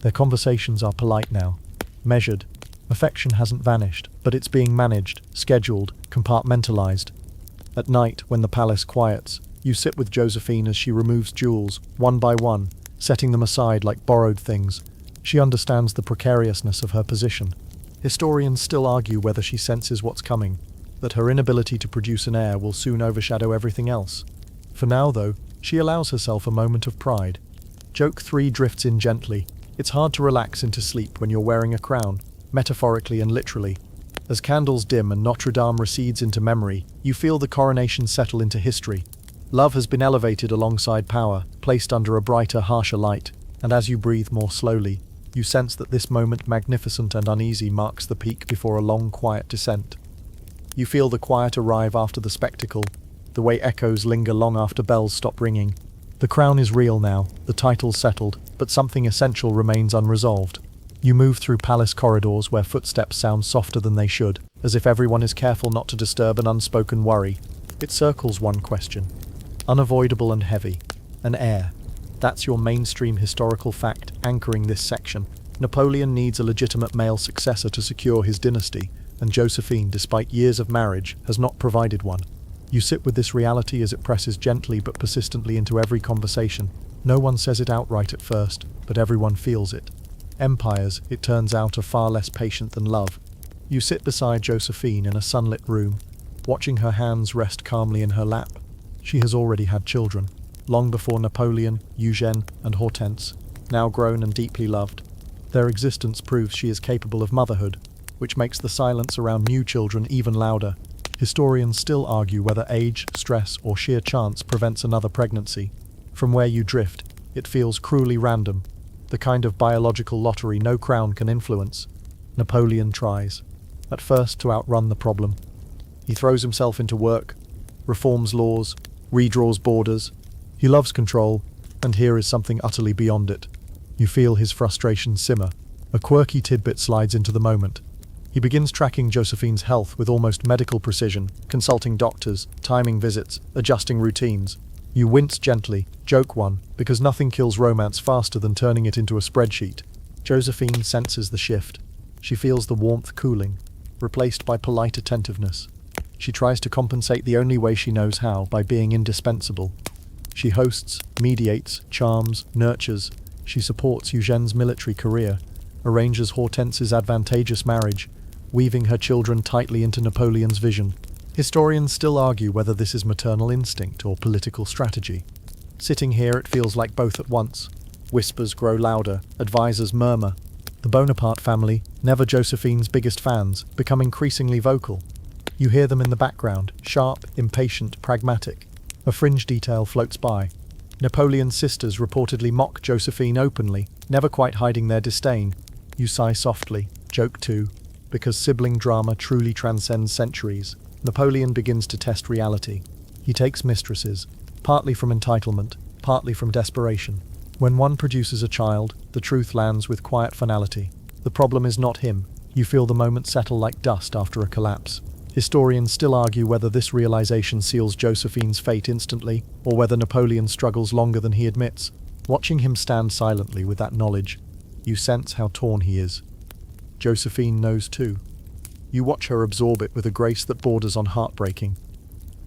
Their conversations are polite now, measured. Affection hasn't vanished, but it's being managed, scheduled, compartmentalized. At night, when the palace quiets, you sit with Joséphine as she removes jewels, one by one, setting them aside like borrowed things. She understands the precariousness of her position. Historians still argue whether she senses what's coming, that her inability to produce an heir will soon overshadow everything else. For now, though, she allows herself a moment of pride. Joke 3 drifts in gently. It's hard to relax into sleep when you're wearing a crown, metaphorically and literally. As candles dim and Notre Dame recedes into memory, you feel the coronation settle into history. Love has been elevated alongside power, placed under a brighter, harsher light, and as you breathe more slowly, you sense that this moment, magnificent and uneasy, marks the peak before a long, quiet descent. You feel the quiet arrive after the spectacle, the way echoes linger long after bells stop ringing. The crown is real now, the title's settled, but something essential remains unresolved. You move through palace corridors where footsteps sound softer than they should, as if everyone is careful not to disturb an unspoken worry. It circles one question. Unavoidable and heavy. An heir. That's your mainstream historical fact anchoring this section. Napoleon needs a legitimate male successor to secure his dynasty, and Joséphine, despite years of marriage, has not provided one. You sit with this reality as it presses gently but persistently into every conversation. No one says it outright at first, but everyone feels it. Empires, it turns out, are far less patient than love. You sit beside Joséphine in a sunlit room, watching her hands rest calmly in her lap. She has already had children, long before Napoleon, Eugène, and Hortense, now grown and deeply loved. Their existence proves she is capable of motherhood, which makes the silence around new children even louder. Historians still argue whether age, stress, or sheer chance prevents another pregnancy. From where you drift, it feels cruelly random, the kind of biological lottery no crown can influence. Napoleon tries, at first, to outrun the problem. He throws himself into work, reforms laws, redraws borders. He loves control, and here is something utterly beyond it. You feel his frustration simmer. A quirky tidbit slides into the moment. He begins tracking Josephine's health with almost medical precision, consulting doctors, timing visits, adjusting routines. You wince gently, Joke 1, because nothing kills romance faster than turning it into a spreadsheet. Joséphine senses the shift. She feels the warmth cooling, replaced by polite attentiveness. She tries to compensate the only way she knows how, by being indispensable. She hosts, mediates, charms, nurtures. She supports Eugène's military career, arranges Hortense's advantageous marriage, weaving her children tightly into Napoleon's vision. Historians still argue whether this is maternal instinct or political strategy. Sitting here, it feels like both at once. Whispers grow louder, advisors murmur. The Bonaparte family, never Joséphine's biggest fans, become increasingly vocal. You hear them in the background, sharp, impatient, pragmatic. A fringe detail floats by. Napoleon's sisters reportedly mock Joséphine openly, never quite hiding their disdain. You sigh softly, Joke 2, because sibling drama truly transcends centuries. Napoleon begins to test reality. He takes mistresses, partly from entitlement, partly from desperation. When one produces a child, the truth lands with quiet finality. The problem is not him, You feel the moment settle like dust after a collapse. Historians still argue whether this realization seals Josephine's fate instantly, or whether Napoleon struggles longer than he admits. Watching him stand silently with that knowledge, you sense how torn he is. Joséphine knows too. You watch her absorb it with a grace that borders on heartbreaking.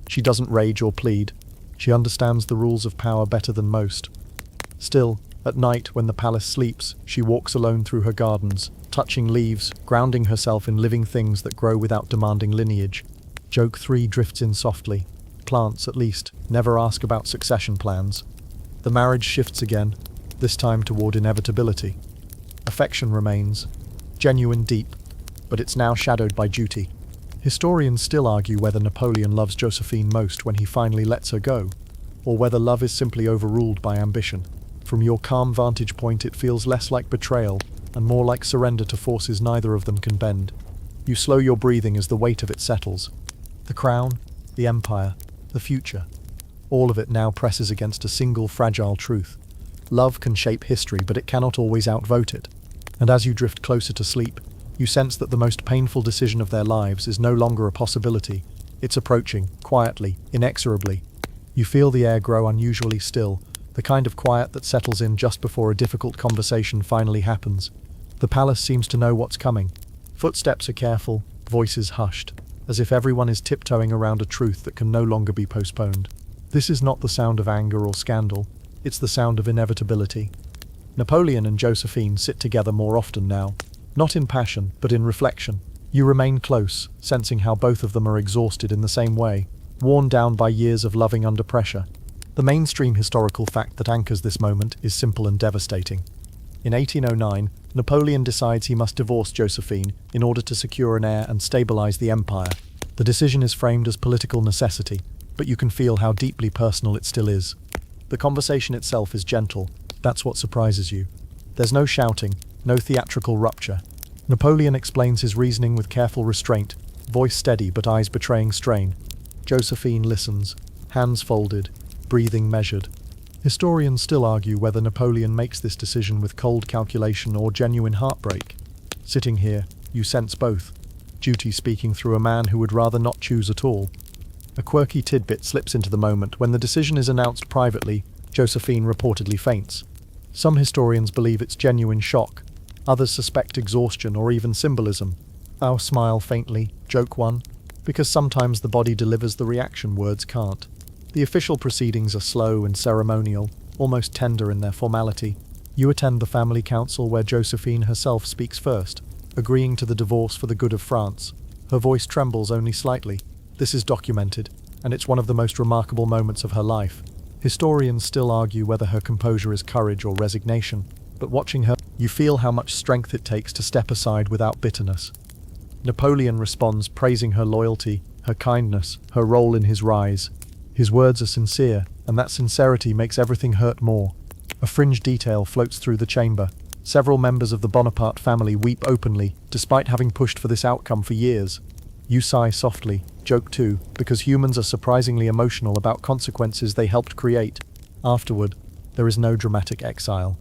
She doesn't rage or plead. She understands the rules of power better than most. Still, at night when the palace sleeps, she walks alone through her gardens, touching leaves, grounding herself in living things that grow without demanding lineage. Joke 3 drifts in softly. Plants, at least, never ask about succession plans. The marriage shifts again, this time toward inevitability. Affection remains, genuine, deep, but it's now shadowed by duty. Historians still argue whether Napoleon loves Joséphine most when he finally lets her go, or whether love is simply overruled by ambition. From your calm vantage point, it feels less like betrayal and more like surrender to forces neither of them can bend. You slow your breathing as the weight of it settles. The crown, the empire, the future. All of it now presses against a single fragile truth. Love can shape history, but it cannot always outvote it. And as you drift closer to sleep, you sense that the most painful decision of their lives is no longer a possibility. It's approaching, quietly, inexorably. You feel the air grow unusually still, the kind of quiet that settles in just before a difficult conversation finally happens. The palace seems to know what's coming. Footsteps are careful, voices hushed, as if everyone is tiptoeing around a truth that can no longer be postponed. This is not the sound of anger or scandal, it's the sound of inevitability. Napoleon and Joséphine sit together more often now, not in passion, but in reflection. You remain close, sensing how both of them are exhausted in the same way, worn down by years of loving under pressure. The mainstream historical fact that anchors this moment is simple and devastating. In 1809, Napoleon decides he must divorce Joséphine in order to secure an heir and stabilize the empire. The decision is framed as political necessity, but you can feel how deeply personal it still is. The conversation itself is gentle. That's what surprises you. There's no shouting, no theatrical rupture. Napoleon explains his reasoning with careful restraint, voice steady but eyes betraying strain. Joséphine listens, hands folded, breathing measured. Historians still argue whether Napoleon makes this decision with cold calculation or genuine heartbreak. Sitting here, you sense both. Duty speaking through a man who would rather not choose at all. A quirky tidbit slips into the moment. When the decision is announced privately, Joséphine reportedly faints. Some historians believe it's genuine shock. Others suspect exhaustion or even symbolism. I'll smile faintly, joke 1, because sometimes the body delivers the reaction words can't. The official proceedings are slow and ceremonial, almost tender in their formality. You attend the family council where Joséphine herself speaks first, agreeing to the divorce for the good of France. Her voice trembles only slightly. This is documented, and it's one of the most remarkable moments of her life. Historians still argue whether her composure is courage or resignation, but watching her, you feel how much strength it takes to step aside without bitterness. Napoleon responds, praising her loyalty, her kindness, her role in his rise. His words are sincere, and that sincerity makes everything hurt more. A fringe detail floats through the chamber. Several members of the Bonaparte family weep openly, despite having pushed for this outcome for years. You sigh softly, joke 2, because humans are surprisingly emotional about consequences they helped create. Afterward, there is no dramatic exile.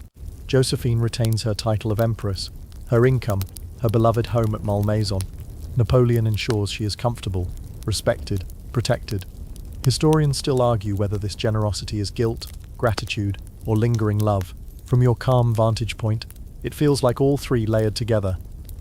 Joséphine retains her title of Empress, her income, her beloved home at Malmaison. Napoleon ensures she is comfortable, respected, protected. Historians still argue whether this generosity is guilt, gratitude, or lingering love. From your calm vantage point, it feels like all three layered together.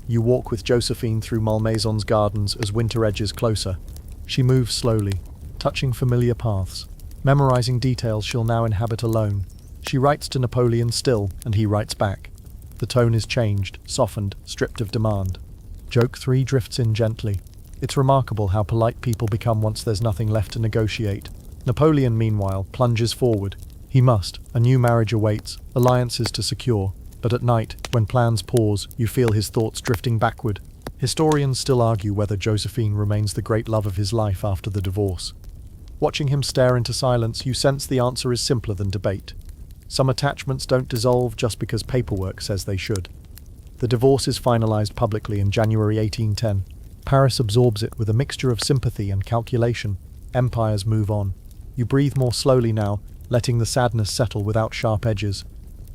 You walk with Joséphine through Malmaison's gardens as winter edges closer. She moves slowly, touching familiar paths, memorizing details she'll now inhabit alone. She writes to Napoleon still, and he writes back. The tone is changed, softened, stripped of demand. Joke 3 drifts in gently. It's remarkable how polite people become once there's nothing left to negotiate. Napoleon, meanwhile, plunges forward. He must. A new marriage awaits, alliances to secure. But at night, when plans pause, you feel his thoughts drifting backward. Historians still argue whether Joséphine remains the great love of his life after the divorce. Watching him stare into silence, you sense the answer is simpler than debate. Some attachments don't dissolve just because paperwork says they should. The divorce is finalized publicly in January 1810. Paris absorbs it with a mixture of sympathy and calculation. Empires move on. You breathe more slowly now, letting the sadness settle without sharp edges.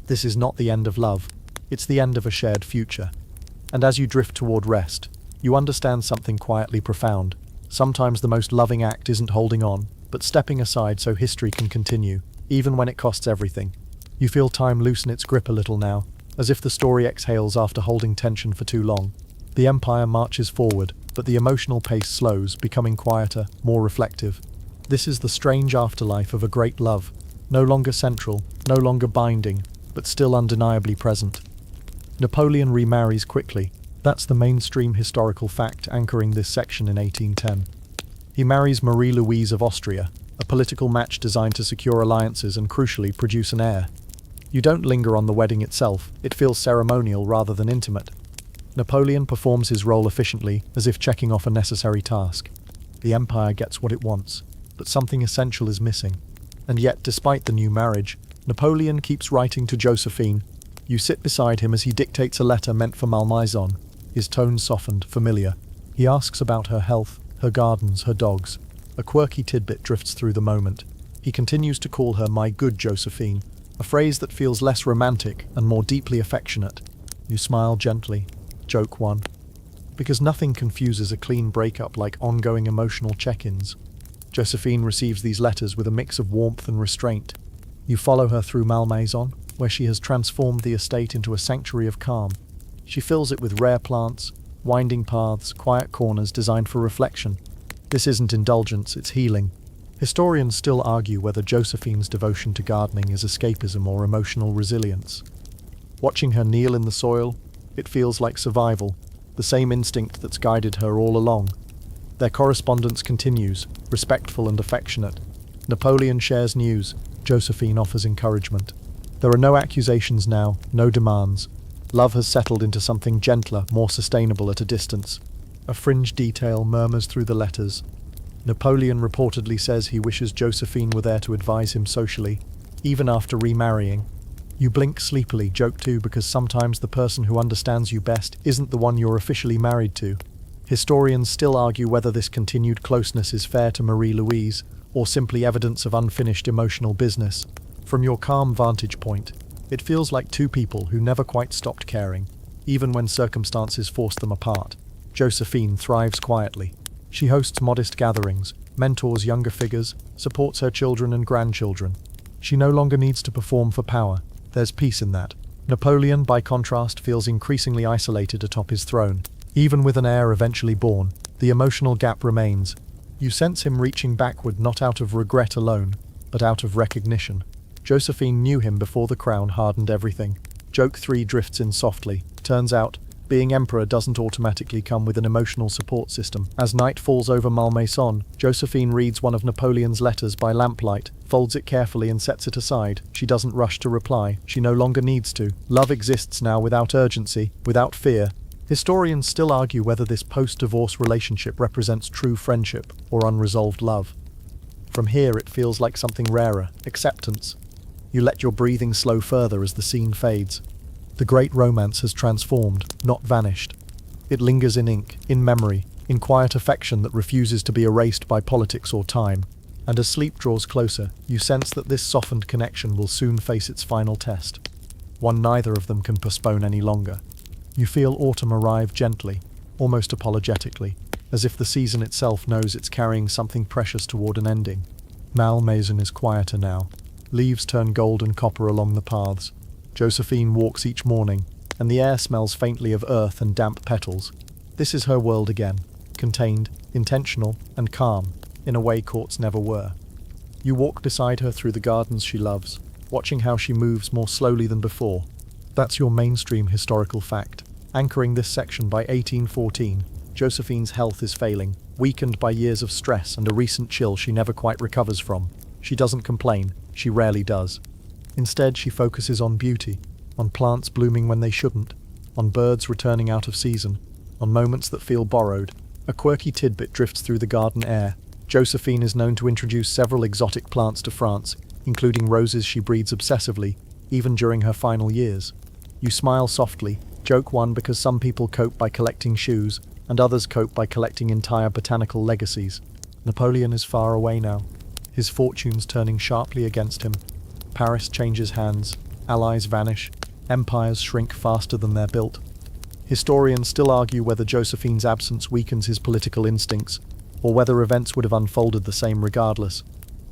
This is not the end of love. It's the end of a shared future. And as you drift toward rest, you understand something quietly profound. Sometimes the most loving act isn't holding on, but stepping aside so history can continue, even when it costs everything. You feel time loosen its grip a little now, as if the story exhales after holding tension for too long. The empire marches forward, but the emotional pace slows, becoming quieter, more reflective. This is the strange afterlife of a great love, no longer central, no longer binding, but still undeniably present. Napoleon remarries quickly. That's the mainstream historical fact anchoring this section in 1810. He marries Marie Louise of Austria, a political match designed to secure alliances and crucially produce an heir. You don't linger on the wedding itself, it feels ceremonial rather than intimate. Napoleon performs his role efficiently, as if checking off a necessary task. The empire gets what it wants, but something essential is missing. And yet, despite the new marriage, Napoleon keeps writing to Joséphine. You sit beside him as he dictates a letter meant for Malmaison, his tone softened, familiar. He asks about her health, her gardens, her dogs. A quirky tidbit drifts through the moment. He continues to call her "my good Joséphine," a phrase that feels less romantic and more deeply affectionate. You smile gently. Joke one. Because nothing confuses a clean breakup like ongoing emotional check-ins. Joséphine receives these letters with a mix of warmth and restraint. You follow her through Malmaison, where she has transformed the estate into a sanctuary of calm. She fills it with rare plants, winding paths, quiet corners designed for reflection. This isn't indulgence, it's healing. Historians still argue whether Josephine's devotion to gardening is escapism or emotional resilience. Watching her kneel in the soil, it feels like survival, the same instinct that's guided her all along. Their correspondence continues, respectful and affectionate. Napoleon shares news, Joséphine offers encouragement. There are no accusations now, no demands. Love has settled into something gentler, more sustainable at a distance. A fringe detail murmurs through the letters. Napoleon reportedly says he wishes Joséphine were there to advise him socially, even after remarrying. You blink sleepily, joke too, because sometimes the person who understands you best isn't the one you're officially married to. Historians still argue whether this continued closeness is fair to Marie Louise, or simply evidence of unfinished emotional business. From your calm vantage point, it feels like two people who never quite stopped caring, even when circumstances forced them apart. Joséphine thrives quietly. She hosts modest gatherings, mentors younger figures, supports her children and grandchildren. She no longer needs to perform for power. There's peace in that. Napoleon, by contrast, feels increasingly isolated atop his throne. Even with an heir eventually born, the emotional gap remains. You sense him reaching backward not out of regret alone, but out of recognition. Joséphine knew him before the crown hardened everything. Joke 3 drifts in softly. Turns out, being emperor doesn't automatically come with an emotional support system. As night falls over Malmaison, Joséphine reads one of Napoleon's letters by lamplight, folds it carefully and sets it aside. She doesn't rush to reply. She no longer needs to. Love exists now without urgency, without fear. Historians still argue whether this post-divorce relationship represents true friendship or unresolved love. From here it feels like something rarer, acceptance. You let your breathing slow further as the scene fades. The great romance has transformed, not vanished. It lingers in ink, in memory, in quiet affection that refuses to be erased by politics or time. And as sleep draws closer, you sense that this softened connection will soon face its final test. One neither of them can postpone any longer. You feel autumn arrive gently, almost apologetically, as if the season itself knows it's carrying something precious toward an ending. Malmaison is quieter now. Leaves turn gold and copper along the paths. Joséphine walks each morning, and the air smells faintly of earth and damp petals. This is her world again, contained, intentional, and calm, in a way courts never were. You walk beside her through the gardens she loves, watching how she moves more slowly than before. That's your mainstream historical fact. Anchoring this section by 1814, Joséphine's health is failing, weakened by years of stress and a recent chill she never quite recovers from. She doesn't complain, she rarely does. Instead, she focuses on beauty, on plants blooming when they shouldn't, on birds returning out of season, on moments that feel borrowed. A quirky tidbit drifts through the garden air. Joséphine is known to introduce several exotic plants to France, including roses she breeds obsessively, even during her final years. You smile softly, joke one because some people cope by collecting shoes, and others cope by collecting entire botanical legacies. Napoleon is far away now, his fortunes turning sharply against him. Paris changes hands, allies vanish, empires shrink faster than they're built. Historians still argue whether Josephine's absence weakens his political instincts, or whether events would have unfolded the same regardless.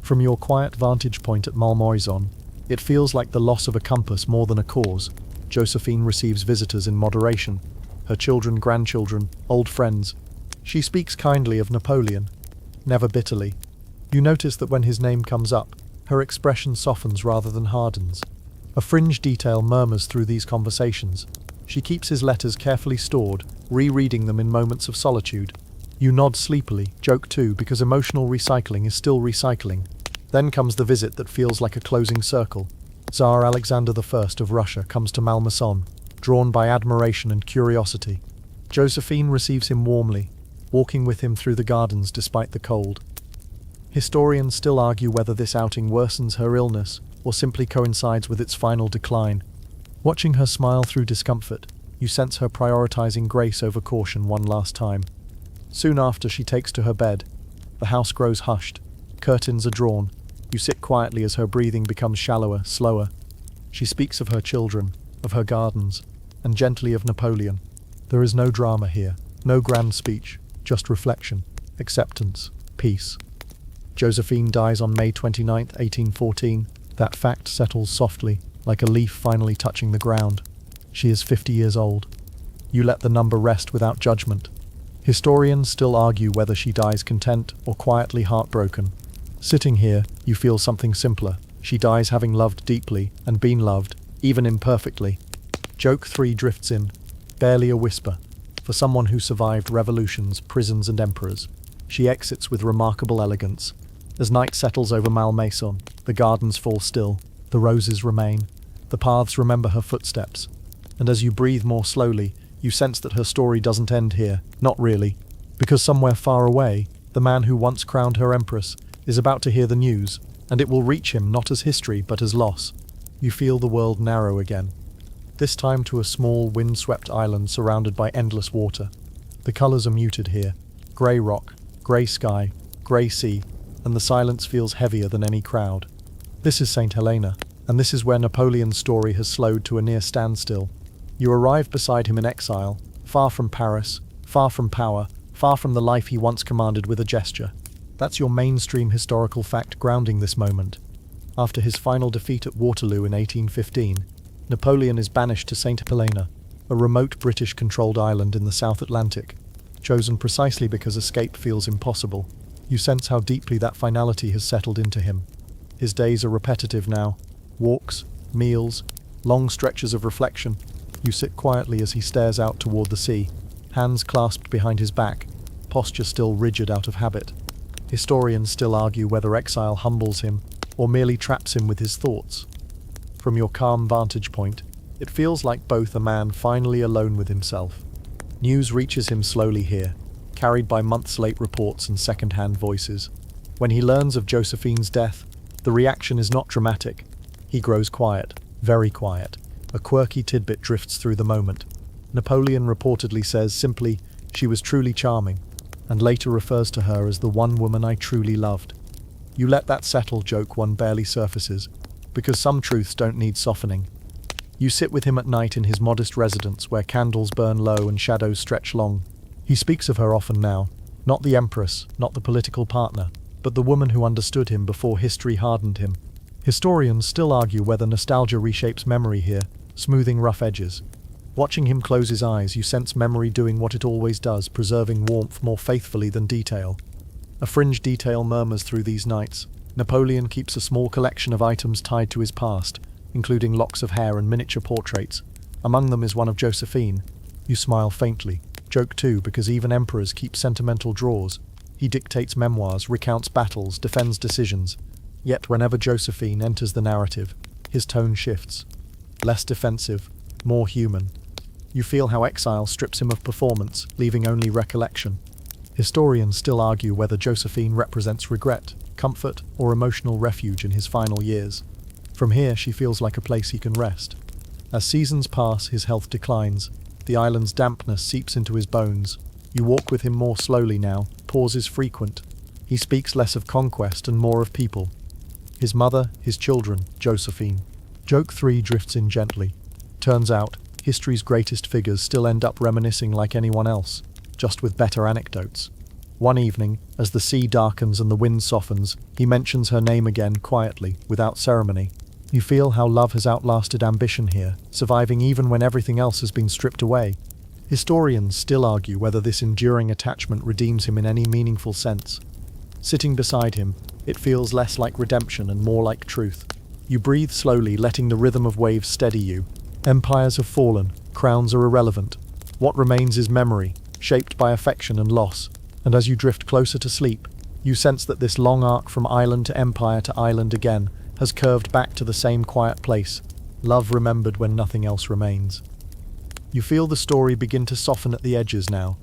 From your quiet vantage point at Malmaison, it feels like the loss of a compass more than a cause. Joséphine receives visitors in moderation, her children, grandchildren, old friends. She speaks kindly of Napoleon, never bitterly. You notice that when his name comes up, her expression softens rather than hardens. A fringe detail murmurs through these conversations. She keeps his letters carefully stored, rereading them in moments of solitude. You nod sleepily, joke too, because emotional recycling is still recycling. Then comes the visit that feels like a closing circle. Tsar Alexander I of Russia comes to Malmaison, drawn by admiration and curiosity. Joséphine receives him warmly, walking with him through the gardens despite the cold. Historians still argue whether this outing worsens her illness or simply coincides with its final decline. Watching her smile through discomfort, you sense her prioritizing grace over caution one last time. Soon after, she takes to her bed. The house grows hushed. Curtains are drawn. You sit quietly as her breathing becomes shallower, slower. She speaks of her children, of her gardens, and gently of Napoleon. There is no drama here, no grand speech, just reflection, acceptance, peace. Joséphine dies on May 29, 1814. That fact settles softly, like a leaf finally touching the ground. She is 50 years old. You let the number rest without judgment. Historians still argue whether she dies content or quietly heartbroken. Sitting here, you feel something simpler. She dies having loved deeply and been loved, even imperfectly. Joke 3 drifts in, barely a whisper. For someone who survived revolutions, prisons and emperors, she exits with remarkable elegance. As night settles over Malmaison, the gardens fall still, the roses remain, the paths remember her footsteps. And as you breathe more slowly, you sense that her story doesn't end here, not really. Because somewhere far away, the man who once crowned her empress is about to hear the news, and it will reach him not as history but as loss. You feel the world narrow again. This time to a small, wind-swept island surrounded by endless water. The colors are muted here. Grey rock, grey sky, grey sea, and the silence feels heavier than any crowd. This is St. Helena, and this is where Napoleon's story has slowed to a near standstill. You arrive beside him in exile, far from Paris, far from power, far from the life he once commanded with a gesture. That's your mainstream historical fact grounding this moment. After his final defeat at Waterloo in 1815, Napoleon is banished to St. Helena, a remote British-controlled island in the South Atlantic, chosen precisely because escape feels impossible. You sense how deeply that finality has settled into him. His days are repetitive now. Walks, meals, long stretches of reflection. You sit quietly as he stares out toward the sea, hands clasped behind his back, posture still rigid out of habit. Historians still argue whether exile humbles him or merely traps him with his thoughts. From your calm vantage point, it feels like both a man finally alone with himself. News reaches him slowly here, carried by months-late reports and second-hand voices. When he learns of Joséphine's death, the reaction is not dramatic. He grows quiet, very quiet. A quirky tidbit drifts through the moment. Napoleon reportedly says simply, "She was truly charming," and later refers to her as the one woman I truly loved. You let that settle, joke one barely surfaces, because some truths don't need softening. You sit with him at night in his modest residence where candles burn low and shadows stretch long. He speaks of her often now, not the empress, not the political partner, but the woman who understood him before history hardened him. Historians still argue whether nostalgia reshapes memory here, smoothing rough edges. Watching him close his eyes, you sense memory doing what it always does, preserving warmth more faithfully than detail. A fringe detail murmurs through these nights. Napoleon keeps a small collection of items tied to his past, including locks of hair and miniature portraits. Among them is one of Joséphine. You smile faintly. Joke too, because even emperors keep sentimental drawers. He dictates memoirs, recounts battles, defends decisions. Yet whenever Joséphine enters the narrative, his tone shifts. Less defensive, more human. You feel how exile strips him of performance, leaving only recollection. Historians still argue whether Joséphine represents regret, comfort, or emotional refuge in his final years. From here, she feels like a place he can rest. As seasons pass, his health declines. The island's dampness seeps into his bones. You walk with him more slowly now, pauses frequent. He speaks less of conquest and more of people. His mother, his children, Joséphine. Joke 3 drifts in gently. Turns out, history's greatest figures still end up reminiscing like anyone else, just with better anecdotes. One evening, as the sea darkens and the wind softens, he mentions her name again quietly, without ceremony. You feel how love has outlasted ambition here, surviving even when everything else has been stripped away. Historians still argue whether this enduring attachment redeems him in any meaningful sense. Sitting beside him, it feels less like redemption and more like truth. You breathe slowly, letting the rhythm of waves steady you. Empires have fallen, crowns are irrelevant. What remains is memory, shaped by affection and loss. And as you drift closer to sleep, you sense that this long arc from island to island again has curved back to the same quiet place, love remembered when nothing else remains. You feel the story begin to soften at the edges now,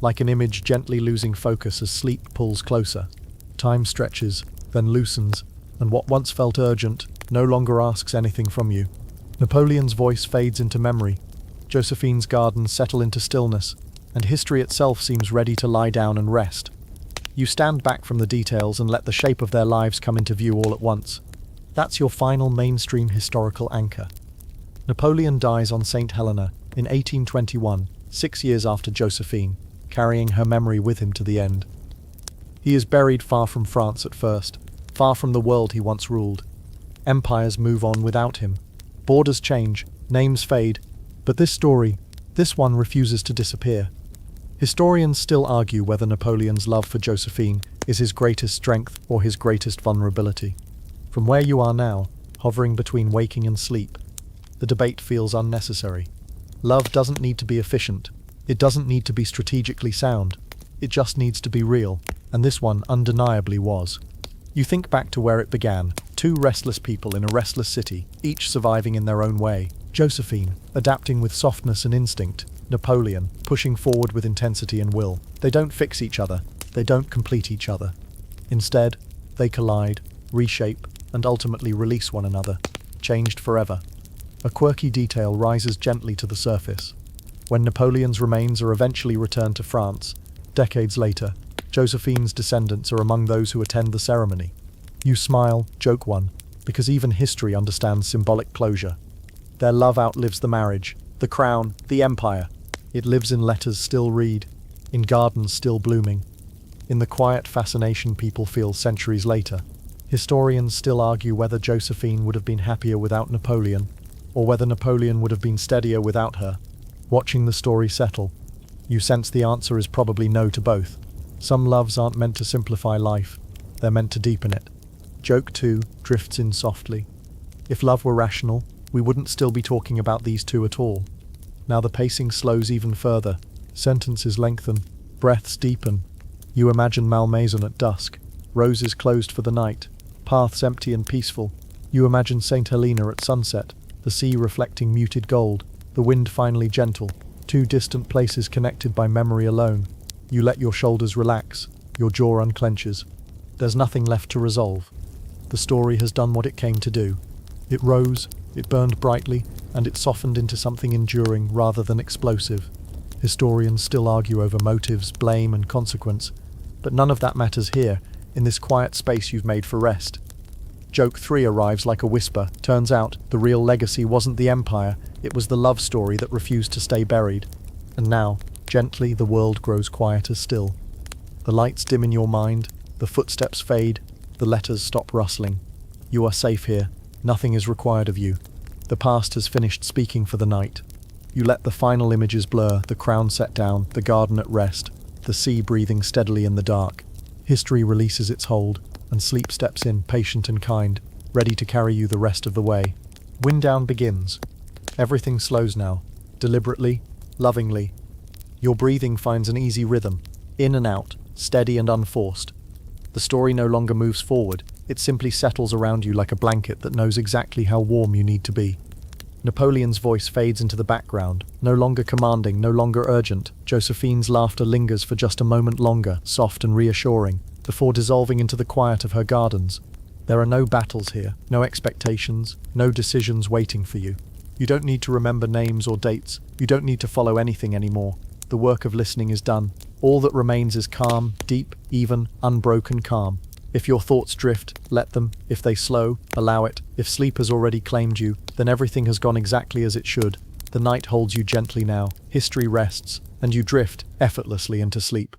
like an image gently losing focus as sleep pulls closer. Time stretches, then loosens, and what once felt urgent no longer asks anything from you. Napoleon's voice fades into memory, Josephine's gardens settle into stillness, and history itself seems ready to lie down and rest. You stand back from the details and let the shape of their lives come into view all at once. That's your final mainstream historical anchor. Napoleon dies on St. Helena in 1821, 6 years after Joséphine, carrying her memory with him to the end. He is buried far from France at first, far from the world he once ruled. Empires move on without him. Borders change, names fade, but this one refuses to disappear. Historians still argue whether Napoleon's love for Joséphine is his greatest strength or his greatest vulnerability. From where you are now, hovering between waking and sleep, the debate feels unnecessary. Love doesn't need to be efficient. It doesn't need to be strategically sound. It just needs to be real, and this one undeniably was. You think back to where it began, two restless people in a restless city, each surviving in their own way. Joséphine, adapting with softness and instinct. Napoleon, pushing forward with intensity and will. They don't fix each other. They don't complete each other. Instead, they collide, reshape, and ultimately release one another, changed forever. A quirky detail rises gently to the surface. When Napoleon's remains are eventually returned to France, decades later, Joséphine's descendants are among those who attend the ceremony. You smile, joke one, because even history understands symbolic closure. Their love outlives the marriage, the crown, the empire. It lives in letters still read, in gardens still blooming, in the quiet fascination people feel centuries later. Historians still argue whether Joséphine would have been happier without Napoleon, or whether Napoleon would have been steadier without her. Watching the story settle, you sense the answer is probably no to both. Some loves aren't meant to simplify life, they're meant to deepen it. Joke 2 drifts in softly. If love were rational, we wouldn't still be talking about these two at all. Now the pacing slows even further, sentences lengthen, breaths deepen. You imagine Malmaison at dusk, roses closed for the night, paths empty and peaceful. You imagine St. Helena at sunset, the sea reflecting muted gold, the wind finally gentle, two distant places connected by memory alone. You let your shoulders relax, your jaw unclenches. There's nothing left to resolve. The story has done what it came to do. It rose, it burned brightly, and it softened into something enduring rather than explosive. Historians still argue over motives, blame, and consequence, but none of that matters here, in this quiet space you've made for rest. Joke 3 arrives like a whisper. Turns out, the real legacy wasn't the empire, it was the love story that refused to stay buried. And now, gently, the world grows quieter still. The lights dim in your mind, the footsteps fade, the letters stop rustling. You are safe here, nothing is required of you. The past has finished speaking for the night. You let the final images blur, the crown set down, the garden at rest, the sea breathing steadily in the dark. History releases its hold, and sleep steps in, patient and kind, ready to carry you the rest of the way. Wind down begins. Everything slows now, deliberately, lovingly. Your breathing finds an easy rhythm, in and out, steady and unforced. The story no longer moves forward, it simply settles around you like a blanket that knows exactly how warm you need to be. Napoleon's voice fades into the background, no longer commanding, no longer urgent. Joséphine's laughter lingers for just a moment longer, soft and reassuring, before dissolving into the quiet of her gardens. There are no battles here, no expectations, no decisions waiting for you. You don't need to remember names or dates, you don't need to follow anything anymore. The work of listening is done. All that remains is calm, deep, even, unbroken calm. If your thoughts drift, let them. If they slow, allow it. If sleep has already claimed you, then everything has gone exactly as it should. The night holds you gently now, history rests, and you drift effortlessly into sleep.